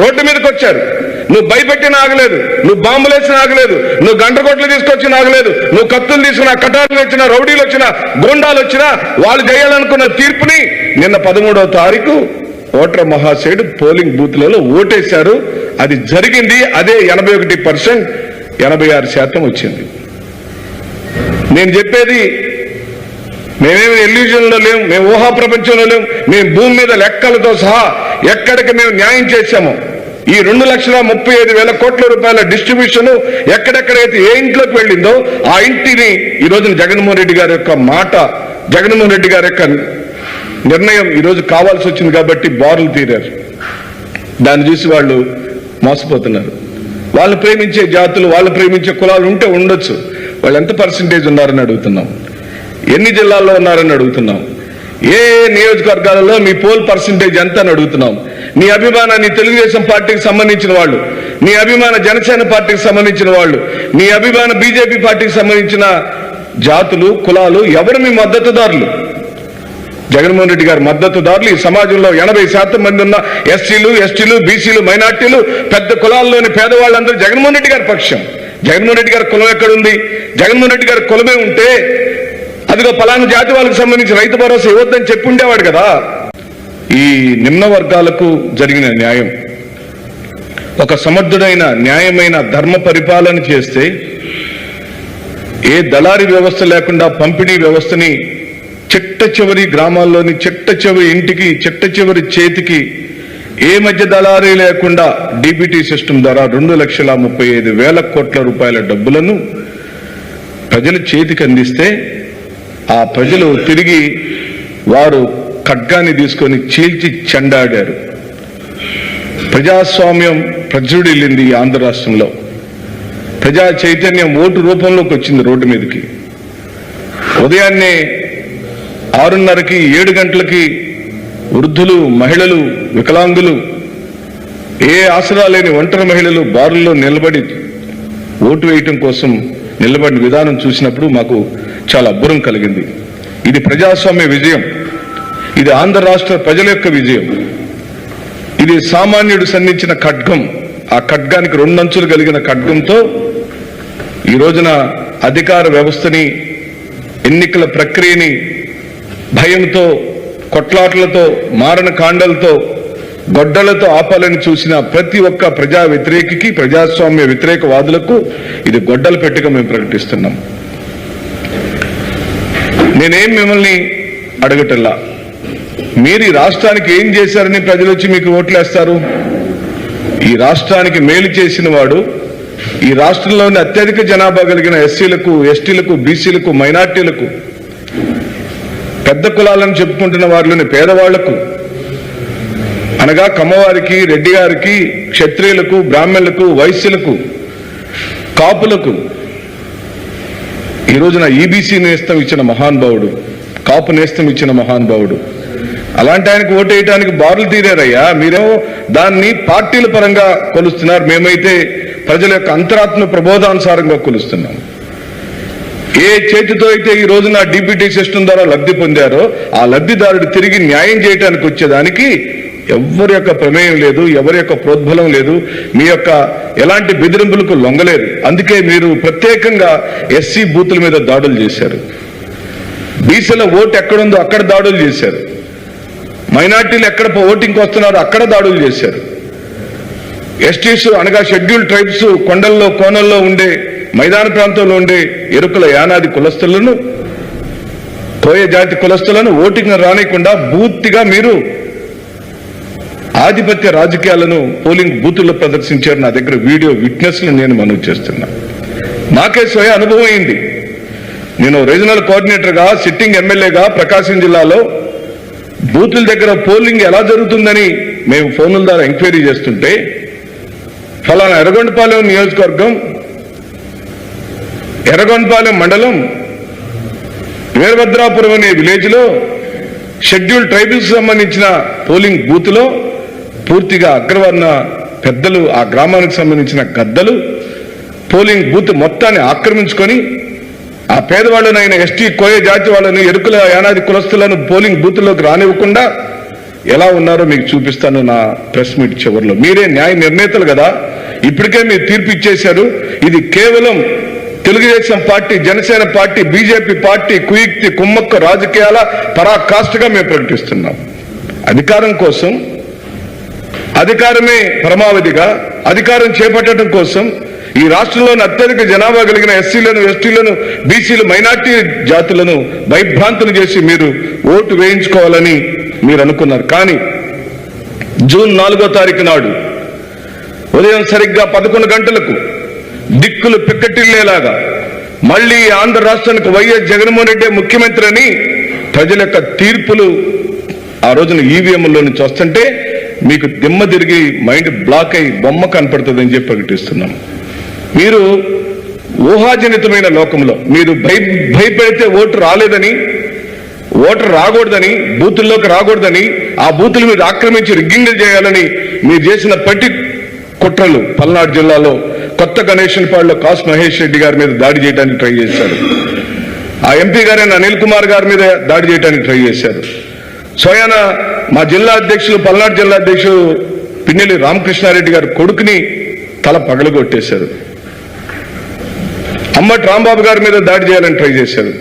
A: రోడ్డు మీదకి వచ్చారు. నువ్వు భయపెట్టిన ఆగలేదు, నువ్వు బాంబులేసిన ఆగలేదు, నువ్వు గండ్రగొట్లు తీసుకొచ్చిన ఆగలేదు, నువ్వు కత్తులు తీసుకున్న, కటార్లు వచ్చినా, రౌడీలు వచ్చినా, గోండాలు వచ్చినా వాళ్ళు చేయాలనుకున్న తీర్పుని నిన్న 13వ తారీఖు ఓటర్ మహాశయుడు పోలింగ్ బూత్లలో ఓటేశారు. అది జరిగింది. అదే 81%, 86% వచ్చింది. నేను చెప్పేది మేమేమి ఎల్యూజన్లో లేము, మేము ఊహా ప్రపంచంలో లేము. మేము భూమి మీద లెక్కలతో సహా ఎక్కడికి మేము న్యాయం చేశామో ఈ 2,35,000 కోట్ల రూపాయల డిస్ట్రిబ్యూషన్ ఎక్కడెక్కడైతే ఏ ఇంట్లోకి వెళ్ళిందో ఆ ఇంటిని ఈ రోజున జగన్మోహన్ రెడ్డి గారి యొక్క మాట, జగన్మోహన్ రెడ్డి గారి యొక్క నిర్ణయం ఈరోజు కావాల్సి వచ్చింది కాబట్టి బారులు తీరారు. దాన్ని చూసి వాళ్ళు మోసపోతున్నారు. వాళ్ళు ప్రేమించే జాతులు, వాళ్ళు ప్రేమించే కులాలు ఉంటే ఉండొచ్చు. వాళ్ళు ఎంత పర్సంటేజ్ ఉన్నారని అడుగుతున్నాం, ఎన్ని జిల్లాల్లో ఉన్నారని అడుగుతున్నాం, ఏ నియోజకవర్గాలలో మీ పోల్ పర్సంటేజ్ ఎంత అని అడుగుతున్నాం. నీ అభిమానాన్ని తెలుగుదేశం పార్టీకి సంబంధించిన వాళ్ళు, నీ అభిమాన జనసేన పార్టీకి సంబంధించిన వాళ్ళు, నీ అభిమాన బీజేపీ పార్టీకి సంబంధించిన జాతులు, కులాలు ఎవరు మీ మద్దతుదారులు? జగన్మోహన్ రెడ్డి గారి మద్దతుదారులు ఈ సమాజంలో 80% మంది ఉన్న ఎస్సీలు, ఎస్టీలు, బీసీలు, మైనార్టీలు, పెద్ద కులాల్లోని పేదవాళ్ళందరూ జగన్మోహన్ రెడ్డి గారి పక్షం. జగన్మోహన్ రెడ్డి గారి కులం ఎక్కడుంది? జగన్మోహన్ రెడ్డి గారి కులమే ఉంటే అదిగో పలానా జాతి వాళ్ళకి సంబంధించి రైతు భరోసా ఇవ్వద్దని చెప్పి ఉండేవాడు కదా. ఈ నిమ్న వర్గాలకు జరిగిన న్యాయం, ఒక సమర్థుడైన న్యాయమైన ధర్మ పరిపాలన చేస్తే ఏ దళారీ వ్యవస్థ లేకుండా పంపిణీ వ్యవస్థని చిట్ట చివరి గ్రామాల్లోని చిట్ట చివరి ఇంటికి, చిట్ట చివరి చేతికి ఏ మధ్య దళారీ లేకుండా డీబీటీ సిస్టమ్ ద్వారా 2,35,000 కోట్ల రూపాయల డబ్బులను ప్రజల చేతికి అందిస్తే ఆ ప్రజలు తిరిగి వారు ఖడ్గాన్ని తీసుకొని చీల్చి చెండాడారు. ప్రజాస్వామ్యం ప్రజ్వడిల్లింది ఈ ఆంధ్ర రాష్ట్రంలో. ప్రజా చైతన్యం ఓటు రూపంలోకి వచ్చింది రోడ్డు మీదకి. ఉదయాన్నే 6:30కి 7 గంటలకి వృద్ధులు, మహిళలు, వికలాంగులు, ఏ ఆసరా లేని ఒంటరి మహిళలు బారుల్లో నిలబడి ఓటు వేయటం కోసం నిలబడిన విధానం చూసినప్పుడు మాకు చాలా అబ్బురం కలిగింది. ఇది ప్రజాస్వామ్య విజయం, ఇది ఆంధ్ర రాష్ట్ర ప్రజల యొక్క విజయం, ఇది సామాన్యుడు సంధించిన ఖడ్గం. ఆ ఖడ్గానికి రెండంచులు కలిగిన ఖడ్గంతో ఈ రోజున అధికార వ్యవస్థని, ఎన్నికల ప్రక్రియని భయంతో, కొట్లాట్లతో, మారణ కాండలతో, గొడ్డలతో ఆపాలని చూసిన ప్రతి ఒక్క ప్రజా వ్యతిరేకికి, ప్రజాస్వామ్య వ్యతిరేకవాదులకు ఇది గొడ్డలు పెట్టిగా మేము ప్రకటిస్తున్నాం. నేనేం మిమ్మల్ని అడగటల్లా, మీరు ఈ రాష్ట్రానికి ఏం చేశారని ప్రజలు వచ్చి మీకు ఓట్లేస్తారు? ఈ రాష్ట్రానికి మేలు చేసిన వాడు, ఈ రాష్ట్రంలోని అత్యధిక జనాభా కలిగిన ఎస్సీలకు, ఎస్టీలకు, బీసీలకు, మైనార్టీలకు, పెద్ద కులాలను చెప్పుకుంటున్న వారిలోని పేదవాళ్లకు, అనగా కమ్మవారికి, రెడ్డి గారికి, క్షత్రియులకు, బ్రాహ్మణులకు, వైశ్యులకు, కాపులకు ఈ రోజున ఈబీసీ నేస్తం ఇచ్చిన మహానుభావుడు, కాపు నేస్తం ఇచ్చిన మహానుభావుడు. అలాంటి ఆయనకు ఓటేయడానికి బారులు తీరారయ్యా. మీరేమో దాన్ని పార్టీల పరంగా కొలుస్తున్నారు, మేమైతే ప్రజల యొక్క అంతరాత్మ ప్రబోధానుసారంగా కొలుస్తున్నాం. ఏ చేతితో అయితే ఈ రోజున డీబీటీ సిస్టమ్ ద్వారా లబ్ధి పొందారో ఆ లబ్ధిదారుడు తిరిగి న్యాయం చేయడానికి వచ్చేదానికి ఎవరి యొక్క ప్రమేయం లేదు, ఎవరి యొక్క ప్రోద్బలం లేదు, మీ యొక్క ఎలాంటి బెదిరింపులకు లొంగలేదు. అందుకే మీరు ప్రత్యేకంగా ఎస్సీ బూతుల మీద దాడులు చేశారు, బీసీల ఓటు ఎక్కడుందో అక్కడ దాడులు చేశారు, మైనార్టీలు ఎక్కడ ఓటింగ్కి వస్తున్నారో అక్కడ దాడులు చేశారు, ఎస్టీస్ అనగా షెడ్యూల్డ్ ట్రైబ్స్ కొండల్లో, కోనల్లో ఉండే, మైదాన ప్రాంతంలో ఉండే ఎరుకుల యానాది కులస్తులను, కోయ జాతి కులస్తులను ఓటింగ్ రానికుండా పూర్తిగా మీరు ఆధిపత్య రాజకీయాలను పోలింగ్ బూతుల్లో ప్రదర్శించారు. నా దగ్గర వీడియో విట్నెస్లు నేను మనవి చేస్తున్నా. నాకే స్వయ అనుభవం అయింది. నేను రీజనల్ కోఆర్డినేటర్గా, సిట్టింగ్ ఎమ్మెల్యేగా ప్రకాశం జిల్లాలో బూతుల దగ్గర పోలింగ్ ఎలా జరుగుతుందని మేము ఫోన్ల ద్వారా ఎంక్వైరీ చేస్తుంటే, ఫలానా ఎర్రగొండపాలెం నియోజకవర్గం, ఎర్రగొండపాలెం మండలం, వీరభద్రాపురం అనే విలేజ్లో షెడ్యూల్డ్ ట్రైబల్స్ సంబంధించిన పోలింగ్ బూత్లో పూర్తిగా అగ్రవర్ణ పెద్దలు, ఆ గ్రామానికి సంబంధించిన గద్దలు పోలింగ్ బూత్ మొత్తాన్ని ఆక్రమించుకొని ఆ పేదవాళ్ళనైన ఎస్టీ, కోయ జాతి వాళ్ళని, ఎరుకుల యానాది కులస్తులను పోలింగ్ బూత్లోకి రానివ్వకుండా ఎలా ఉన్నారో మీకు చూపిస్తాను నా ప్రెస్ మీట్ చివరిలో. మీరే న్యాయ నిర్ణేతలు కదా, ఇప్పటికే మీరు తీర్పు ఇచ్చేశారు. ఇది కేవలం Telugu Desam party, Janasena party, BJP party కుయుక్తి, కుమ్మక్క రాజకీయాల పరాకాష్ఠగా మేము ప్రకటిస్తున్నాం. అధికారం కోసం, అధికారమే పరమావధిగా అధికారం చేపట్టడం కోసం ఈ రాష్ట్రంలోని అత్యధిక జనాభా కలిగిన ఎస్సీలను, ఎస్టీలను, బీసీలు, మైనార్టీ జాతులను భయభ్రాంతులు చేసి మీరు ఓటు వేయించుకోవాలని మీరు అనుకున్నారు. కానీ జూన్ 4వ తారీఖు నాడు ఉదయం సరిగ్గా 11 గంటలకు దిక్కులు పిక్కటిల్లేలాగా మళ్లీ ఆంధ్ర రాష్ట్రానికి వైఎస్ జగన్మోహన్ రెడ్డి ముఖ్యమంత్రి అని ప్రజల యొక్క తీర్పులు ఆ రోజున ఈవీఎంలో నుంచి వస్తుంటే మీకు దిమ్మ తిరిగి మైండ్ బ్లాక్ అయి బొమ్మ కనపడుతుందని చెప్పి ప్రకటిస్తున్నాం. మీరు ఊహాజనితమైన లోకంలో మీరు భయపెడితే ఓటు రాలేదని, ఓటర్ రాకూడదని, బూతుల్లోకి రాకూడదని, ఆ బూతులు మీరు ఆక్రమించి రిగ్గింగ్లు చేయాలని మీరు చేసిన పట్టి కుట్రలు పల్నాడు జిల్లాలో కొత్త గణేశన్పాడులో కాసు మహేష్ రెడ్డి గారి మీద దాడి చేయడానికి ట్రై చేశారు. ఆ ఎంపీ గారైన అనిల్ కుమార్ గారి మీద దాడి చేయడానికి ట్రై చేశారు. స్వయాన మా జిల్లా అధ్యక్షులు, పల్నాడు జిల్లా అధ్యక్షులు పిన్నెల్లి రామకృష్ణారెడ్డి గారి కొడుకుని తల పగలగొట్టేశారు. అమ్మటి రాంబాబు గారి మీద దాడి చేయాలని ట్రై చేశారు.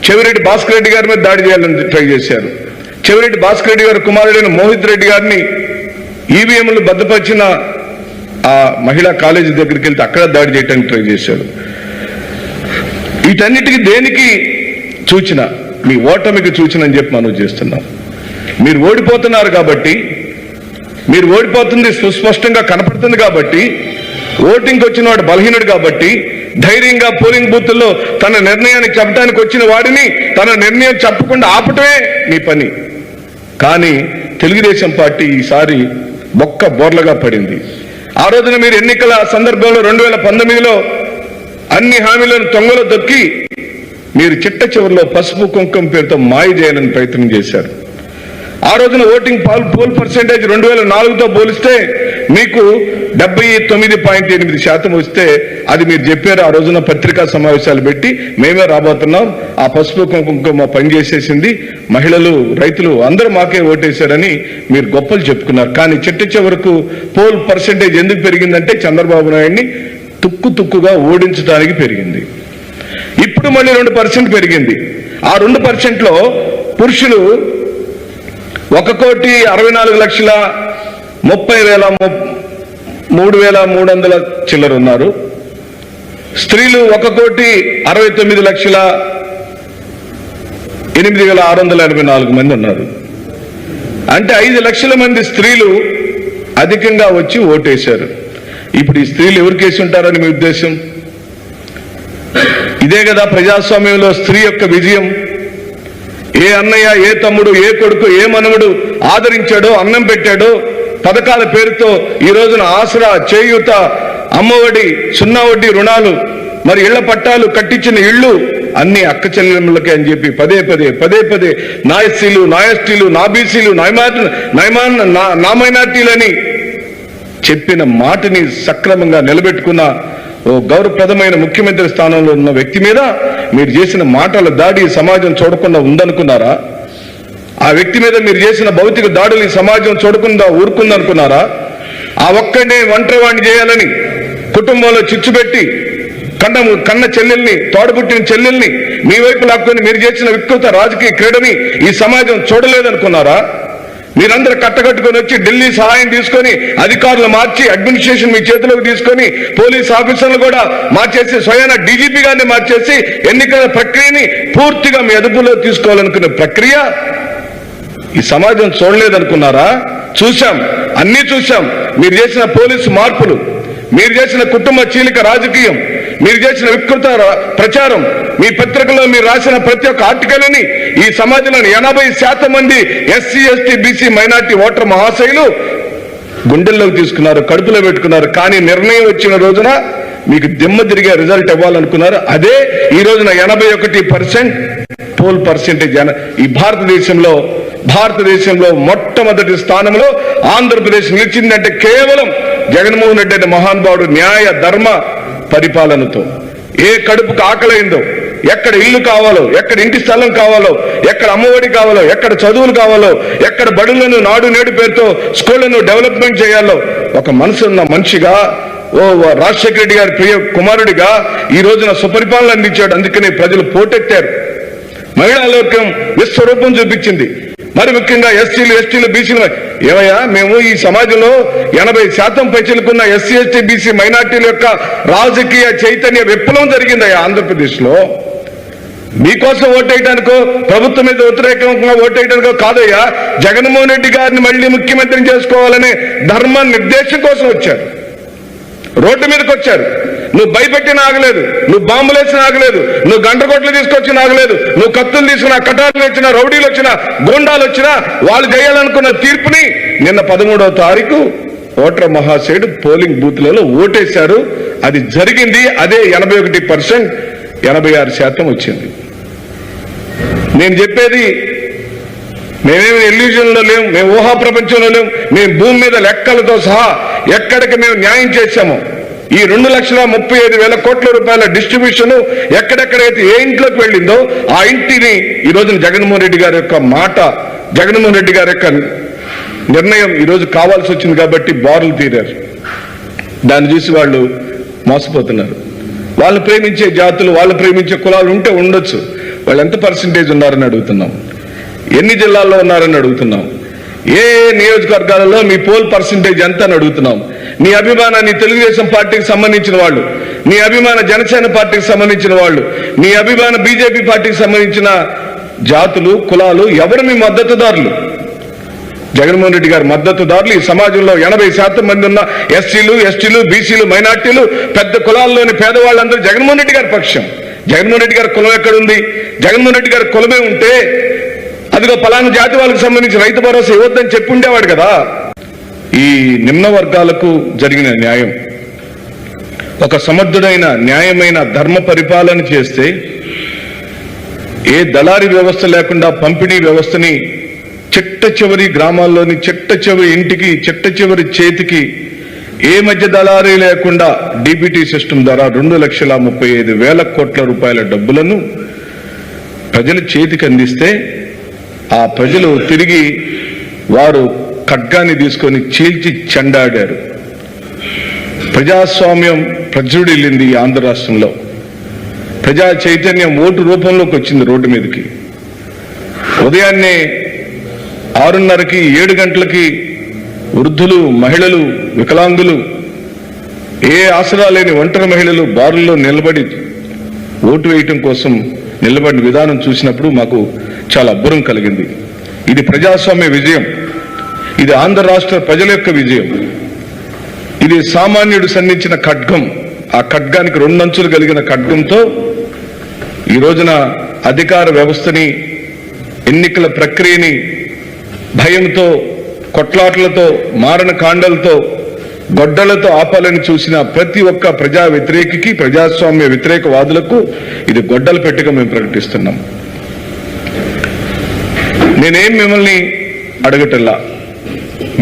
A: చెవిరెడ్డి భాస్కర్ రెడ్డి గారి మీద దాడి చేయాలని ట్రై చేశారు. చెవిరెడ్డి భాస్కర్ రెడ్డి గారి కుమారుడైన మోహిత్ రెడ్డి గారిని ఈవీఎంలు భద్రపరిచిన ఆ మహిళా కాలేజీ దగ్గరికి వెళ్తే అక్కడ దాడి చేయడానికి ట్రై చేశారు. వీటన్నిటికీ దేనికి సూచన? మీ ఓటమికి సూచన అని చెప్పి మనం చేస్తున్నాం. మీరు ఓడిపోతున్నారు కాబట్టి, మీరు ఓడిపోతుంది సుస్పష్టంగా కనపడుతుంది కాబట్టి, ఓటింగ్కి వచ్చిన వాడు బలహీనుడు కాబట్టి ధైర్యంగా పోలింగ్ బూత్ల్లో తన నిర్ణయాన్ని చెప్పడానికి వచ్చిన వాడిని తన నిర్ణయం చెప్పకుండా ఆపటమే మీ పని. కానీ తెలుగుదేశం పార్టీ ఈసారి బొక్క బోర్లగా పడింది. ఆ రోజున మీరు ఎన్నికల సందర్భంలో 2019లో అన్ని హామీలను తొంగలో దొక్కి మీరు చిట్ట చివరిలో పసుపు కుంకుమ పేరుతో మాయ చేయాలని ప్రయత్నం చేశారు. ఆ రోజున ఓటింగ్ పోల్ పర్సెంటేజ్ 2004తో పోలిస్తే మీకు 79.8% వస్తే అది మీరు చెప్పారు. ఆ రోజున పత్రికా సమావేశాలు పెట్టి మేమే రాబోతున్నాం, ఆ పసుపు కుంకుమ పనిచేసేసింది, మహిళలు రైతులు అందరూ మాకే ఓటేశారని మీరు గొప్పలు చెప్పుకున్నారు. కానీ చివరకు పోల్ పర్సెంటేజ్ ఎందుకు పెరిగిందంటే చంద్రబాబు నాయుడిని తుక్కుగా ఓడించడానికి పెరిగింది. ఇప్పుడు మళ్ళీ 2% పెరిగింది. ఆ 2%లో పురుషులు 1,64,30,300 చిల్లర ఉన్నారు. స్త్రీలు 1,69,8,684 మంది ఉన్నారు. అంటే 5 లక్షల మంది స్త్రీలు అధికంగా వచ్చి ఓటేశారు. ఇప్పుడు ఈ స్త్రీలు ఎవరికేసి ఉంటారని మీ ఉద్దేశం? ఇదే కదా ప్రజాస్వామ్యంలో స్త్రీ యొక్క విజయం. ఏ అన్నయ్య, ఏ తమ్ముడు, ఏ కొడుకు, ఏ మనవడు ఆదరించాడో, అన్నం పెట్టాడో, పథకాల పేరుతో ఈ రోజున ఆసరా, చేయూత, అమ్మఒడి, 0 వడ్డీ రుణాలు, మరి ఇళ్ల పట్టాలు, కట్టించిన ఇళ్లు అన్ని అక్క చెల్లెమ్మలకే అని చెప్పి పదే పదే నా ఎస్సీలు, నా ఎస్టీలు, నా బీసీలు, నా మైనార్టీలని చెప్పిన మాటని సక్రమంగా నిలబెట్టుకున్న ఓ గౌరవప్రదమైన ముఖ్యమంత్రి స్థానంలో ఉన్న వ్యక్తి మీద మీరు చేసిన మాటల దాడి సమాజం చూడకుండా ఉందనుకున్నారా? ఆ వ్యక్తి మీద మీరు చేసిన భౌతిక దాడులు సమాజం చూడకుండా ఊరుకుందనుకున్నారా? ఆ ఒక్కడే ఒంటరివాణ్ణి చేయాలని కుటుంబంలో చిచ్చుపెట్టి కన్న చెల్లెల్ని, తోడబుట్టిన చెల్లెల్ని మీ వైపు లాక్కొని మీరు చేసిన వికృత రాజకీయ క్రీడని ఈ సమాజం చూడలేదనుకున్నారా? మీరందరూ కట్టకట్టుకొని వచ్చి ఢిల్లీ సహాయం తీసుకొని అధికారులు మార్చి అడ్మినిస్ట్రేషన్ మీ చేతిలోకి తీసుకొని పోలీస్ ఆఫీసర్లు కూడా మార్చేసి స్వయాన డీజీపీ గారిని మార్చేసి ఎన్నికల ప్రక్రియని పూర్తిగా మీ అదుపులో తీసుకోవాలనుకునే ప్రక్రియ ఈ సమాజం చూడలేదనుకున్నారా? చూశాం, అన్నీ చూశాం. మీరు చేసిన పోలీసు మార్పులు, మీరు చేసిన కుటుంబ చీలిక రాజకీయం, మీరు చేసిన వికృత ప్రచారం, మీ పత్రికలో మీరు రాసిన ప్రతి ఒక్క ఆర్టికల్ని ఈ సమాజంలోని 80% మంది SC, ST, BC, minority voter మహాశయులు గుండెల్లోకి తీసుకున్నారు, కడుపులో పెట్టుకున్నారు. కానీ నిర్ణయం వచ్చిన రోజున మీకు దిమ్మ తిరిగే రిజల్ట్ ఇవ్వాలనుకున్నారు. అదే ఈ రోజున 81% పోల్ పర్సెంటేజ్. ఈ భారతదేశంలో మొట్టమొదటి స్థానంలో ఆంధ్రప్రదేశ్ నిలిచిందంటే కేవలం జగన్మోహన్ రెడ్డి అనే మహానుభావుడు న్యాయ ధర్మ పరిపాలనతో. ఏ కడుపుకు ఆకలైందో, ఎక్కడ ఇల్లు కావాలో, ఎక్కడ ఇంటి స్థలం కావాలో, ఎక్కడ అమ్మఒడి కావాలో, ఎక్కడ చదువులు కావాలో, ఎక్కడ బడులను నాడు నేడు పేరుతో స్కూళ్లను డెవలప్మెంట్ చేయాలో ఒక మనసున్న మనిషిగా, ఓ రాజశేఖర రెడ్డి గారి ప్రియ కుమారుడిగా ఈ రోజున సుపరిపాలన అందించాడు. అందుకనే ప్రజలు పోటెత్తారు. మహిళా లోకం విశ్వరూపం చూపించింది. మరి ముఖ్యంగా ఎస్సీలు, ఎస్టీలు, బీసీలు. ఏమయ్యా, మేము ఈ సమాజంలో 80% పైచిలుకున్న ఎస్సీ, ఎస్టీ, బీసీ, మైనార్టీల యొక్క రాజకీయ చైతన్య విప్లవం జరిగిందయ్యా ఆంధ్రప్రదేశ్లో. మీకోసం ఓటేయడానికో, ప్రభుత్వం మీద వ్యతిరేకంగా ఓటేయడానికో కాదయ్యా, జగన్మోహన్ రెడ్డి గారిని మళ్ళీ ముఖ్యమంత్రిని చేసుకోవాలనే ధర్మ నిర్దేశం కోసం వచ్చారు. రోడ్డు మీదకి వచ్చారు. నువ్వు భయపెట్టిన ఆగలేదు, నువ్వు బాంబులేసిన ఆగలేదు, నువ్వు గంటకొట్లు తీసుకొచ్చిన ఆగలేదు, నువ్వు కత్తులు తీసుకున్న, కటార్లు వచ్చినా, రౌడీలు వచ్చినా, గోండాలు వచ్చినా వాళ్ళు చేయాలనుకున్న తీర్పుని నిన్న 13వ తారీఖు ఓటర్ మహాశయుడు పోలింగ్ బూత్లలో ఓటేశారు. అది జరిగింది. అదే 81%, 86% వచ్చింది. నేను చెప్పేది మేమేమి ఎల్యూజన్లో లేము, మేము ఊహా ప్రపంచంలో లేము. మేము భూమి మీద లెక్కలతో సహా ఎక్కడికి మేము న్యాయం చేశామో ఈ 2,35,000 కోట్ల రూపాయల డిస్ట్రిబ్యూషన్ ఎక్కడెక్కడైతే ఏ ఇంట్లోకి వెళ్ళిందో ఆ ఇంటిని ఈ రోజున జగన్మోహన్ రెడ్డి గారి యొక్క మాట, జగన్మోహన్ రెడ్డి గారి యొక్క నిర్ణయం ఈరోజు కావాల్సి వచ్చింది కాబట్టి బారులు తీరారు. దాన్ని చూసి వాళ్ళు మోసపోతున్నారు. వాళ్ళు ప్రేమించే జాతులు, వాళ్ళు ప్రేమించే కులాలు ఉంటే ఉండొచ్చు. వాళ్ళు ఎంత పర్సంటేజ్ ఉన్నారని అడుగుతున్నాం, ఎన్ని జిల్లాల్లో ఉన్నారని అడుగుతున్నాం, ఏ నియోజకవర్గాలలో మీ పోల్ పర్సంటేజ్ ఎంత అని అడుగుతున్నాం. నీ అభిమాన నీ తెలుగుదేశం పార్టీకి సంబంధించిన వాళ్ళు, నీ అభిమాన జనసేన పార్టీకి సంబంధించిన వాళ్ళు, నీ అభిమాన బీజేపీ పార్టీకి సంబంధించిన జాతులు, కులాలు ఎవరు మీ మద్దతుదారులు? జగన్మోహన్ రెడ్డి గారి మద్దతుదారులు ఈ సమాజంలో 80% మంది ఉన్న ఎస్సీలు, ఎస్టీలు, బీసీలు, మైనార్టీలు, పెద్ద కులాల్లోని పేదవాళ్ళందరూ జగన్మోహన్ రెడ్డి గారి పక్షం. జగన్మోహన్ రెడ్డి గారి కులం ఎక్కడుంది? జగన్మోహన్ రెడ్డి గారి కులమే ఉంటే అదిగో పలానా జాతి వాళ్ళకి సంబంధించి రైతు భరోసా ఇవ్వద్దని చెప్పి ఉండేవాడు కదా. ఈ నిమ్న వర్గాలకు జరిగిన న్యాయం, ఒక సమర్థుడైన న్యాయమైన ధర్మ పరిపాలన చేస్తే, ఏ దళారీ వ్యవస్థ లేకుండా పంపిణీ వ్యవస్థని చిట్ట చివరి గ్రామాల్లోని చిట్ట చివరి ఇంటికి చిట్ట చివరి చేతికి ఏ మధ్య దళారీ లేకుండా డీబీటీ సిస్టమ్ ద్వారా 2,35,000 కోట్ల రూపాయల డబ్బులను ప్రజల చేతికి అందిస్తే ఆ ప్రజలు తిరిగి వారు ఖడ్గాన్ని తీసుకొని చీల్చి చెండాడారు. ప్రజాస్వామ్యం ప్రజ్వడిల్లింది ఈ ఆంధ్ర రాష్ట్రంలో. ప్రజా చైతన్యం ఓటు రూపంలోకి వచ్చింది రోడ్డు మీదకి. ఉదయాన్నే 6:30కి 7 గంటలకి వృద్ధులు, మహిళలు, వికలాంగులు, ఏ ఆసరా లేని ఒంటరి మహిళలు బారుల్లో నిలబడి ఓటు వేయటం కోసం నిలబడిన విధానం చూసినప్పుడు మాకు చాలా అబ్బురం కలిగింది. ఇది ప్రజాస్వామ్య విజయం. ఇది ఆంధ్ర రాష్ట్ర ప్రజల యొక్క విజయం. ఇది సామాన్యుడు సంధించిన ఖడ్గం. ఆ ఖడ్గానికి 2 అంచులు కలిగిన ఖడ్గంతో ఈ రోజున అధికార వ్యవస్థని, ఎన్నికల ప్రక్రియని భయంతో, కొట్లాట్లతో, మారణ కాండలతో, గొడ్డలతో ఆపాలని చూసిన ప్రతి ఒక్క ప్రజా వ్యతిరేకికి, ప్రజాస్వామ్య వ్యతిరేకవాదులకు ఇది గొడ్డలు పెట్టిగా మేము ప్రకటిస్తున్నాం. నేనేం మిమ్మల్ని అడగటల్లా.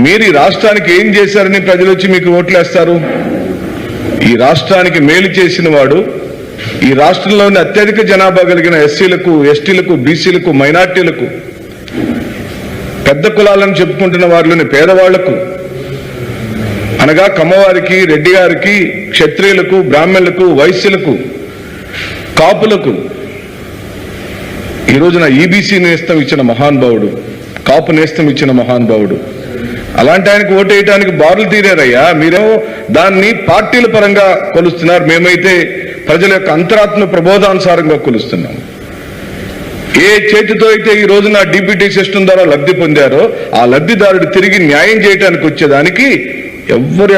A: మీరు ఈ రాష్ట్రానికి ఏం చేశారని ప్రజలు వచ్చి మీకు ఓట్లేస్తారు? ఈ రాష్ట్రానికి మేలు చేసిన వాడు, ఈ రాష్ట్రంలోని అత్యధిక జనాభా కలిగిన ఎస్సీలకు, ఎస్టీలకు, బీసీలకు, మైనార్టీలకు, పెద్ద కులాలను చెప్పుకుంటున్న వారిలోని పేదవాళ్లకు, అనగా కమ్మవారికి, రెడ్డి గారికి, క్షత్రియులకు, బ్రాహ్మణులకు, వైశ్యులకు, కాపులకు ఈ రోజున ఈబీసీ నేస్తం ఇచ్చిన మహానుభావుడు, కాపు నేస్తం ఇచ్చిన మహానుభావుడు. అలాంటి ఆయనకు ఓటేయటానికి బారులు తీరారయ్యా. మీరేమో దాన్ని పార్టీల పరంగా కొలుస్తున్నారు. మేమైతే ప్రజల యొక్క అంతరాత్మ ప్రబోధానుసారంగా కొలుస్తున్నాం. ఏ చేతితో అయితే ఈ రోజున డీబీటీ సిస్టమ్ ద్వారా లబ్ధి పొందారో ఆ లబ్ధిదారుడు తిరిగి న్యాయం చేయడానికి వచ్చేదానికి ఎవ్వరు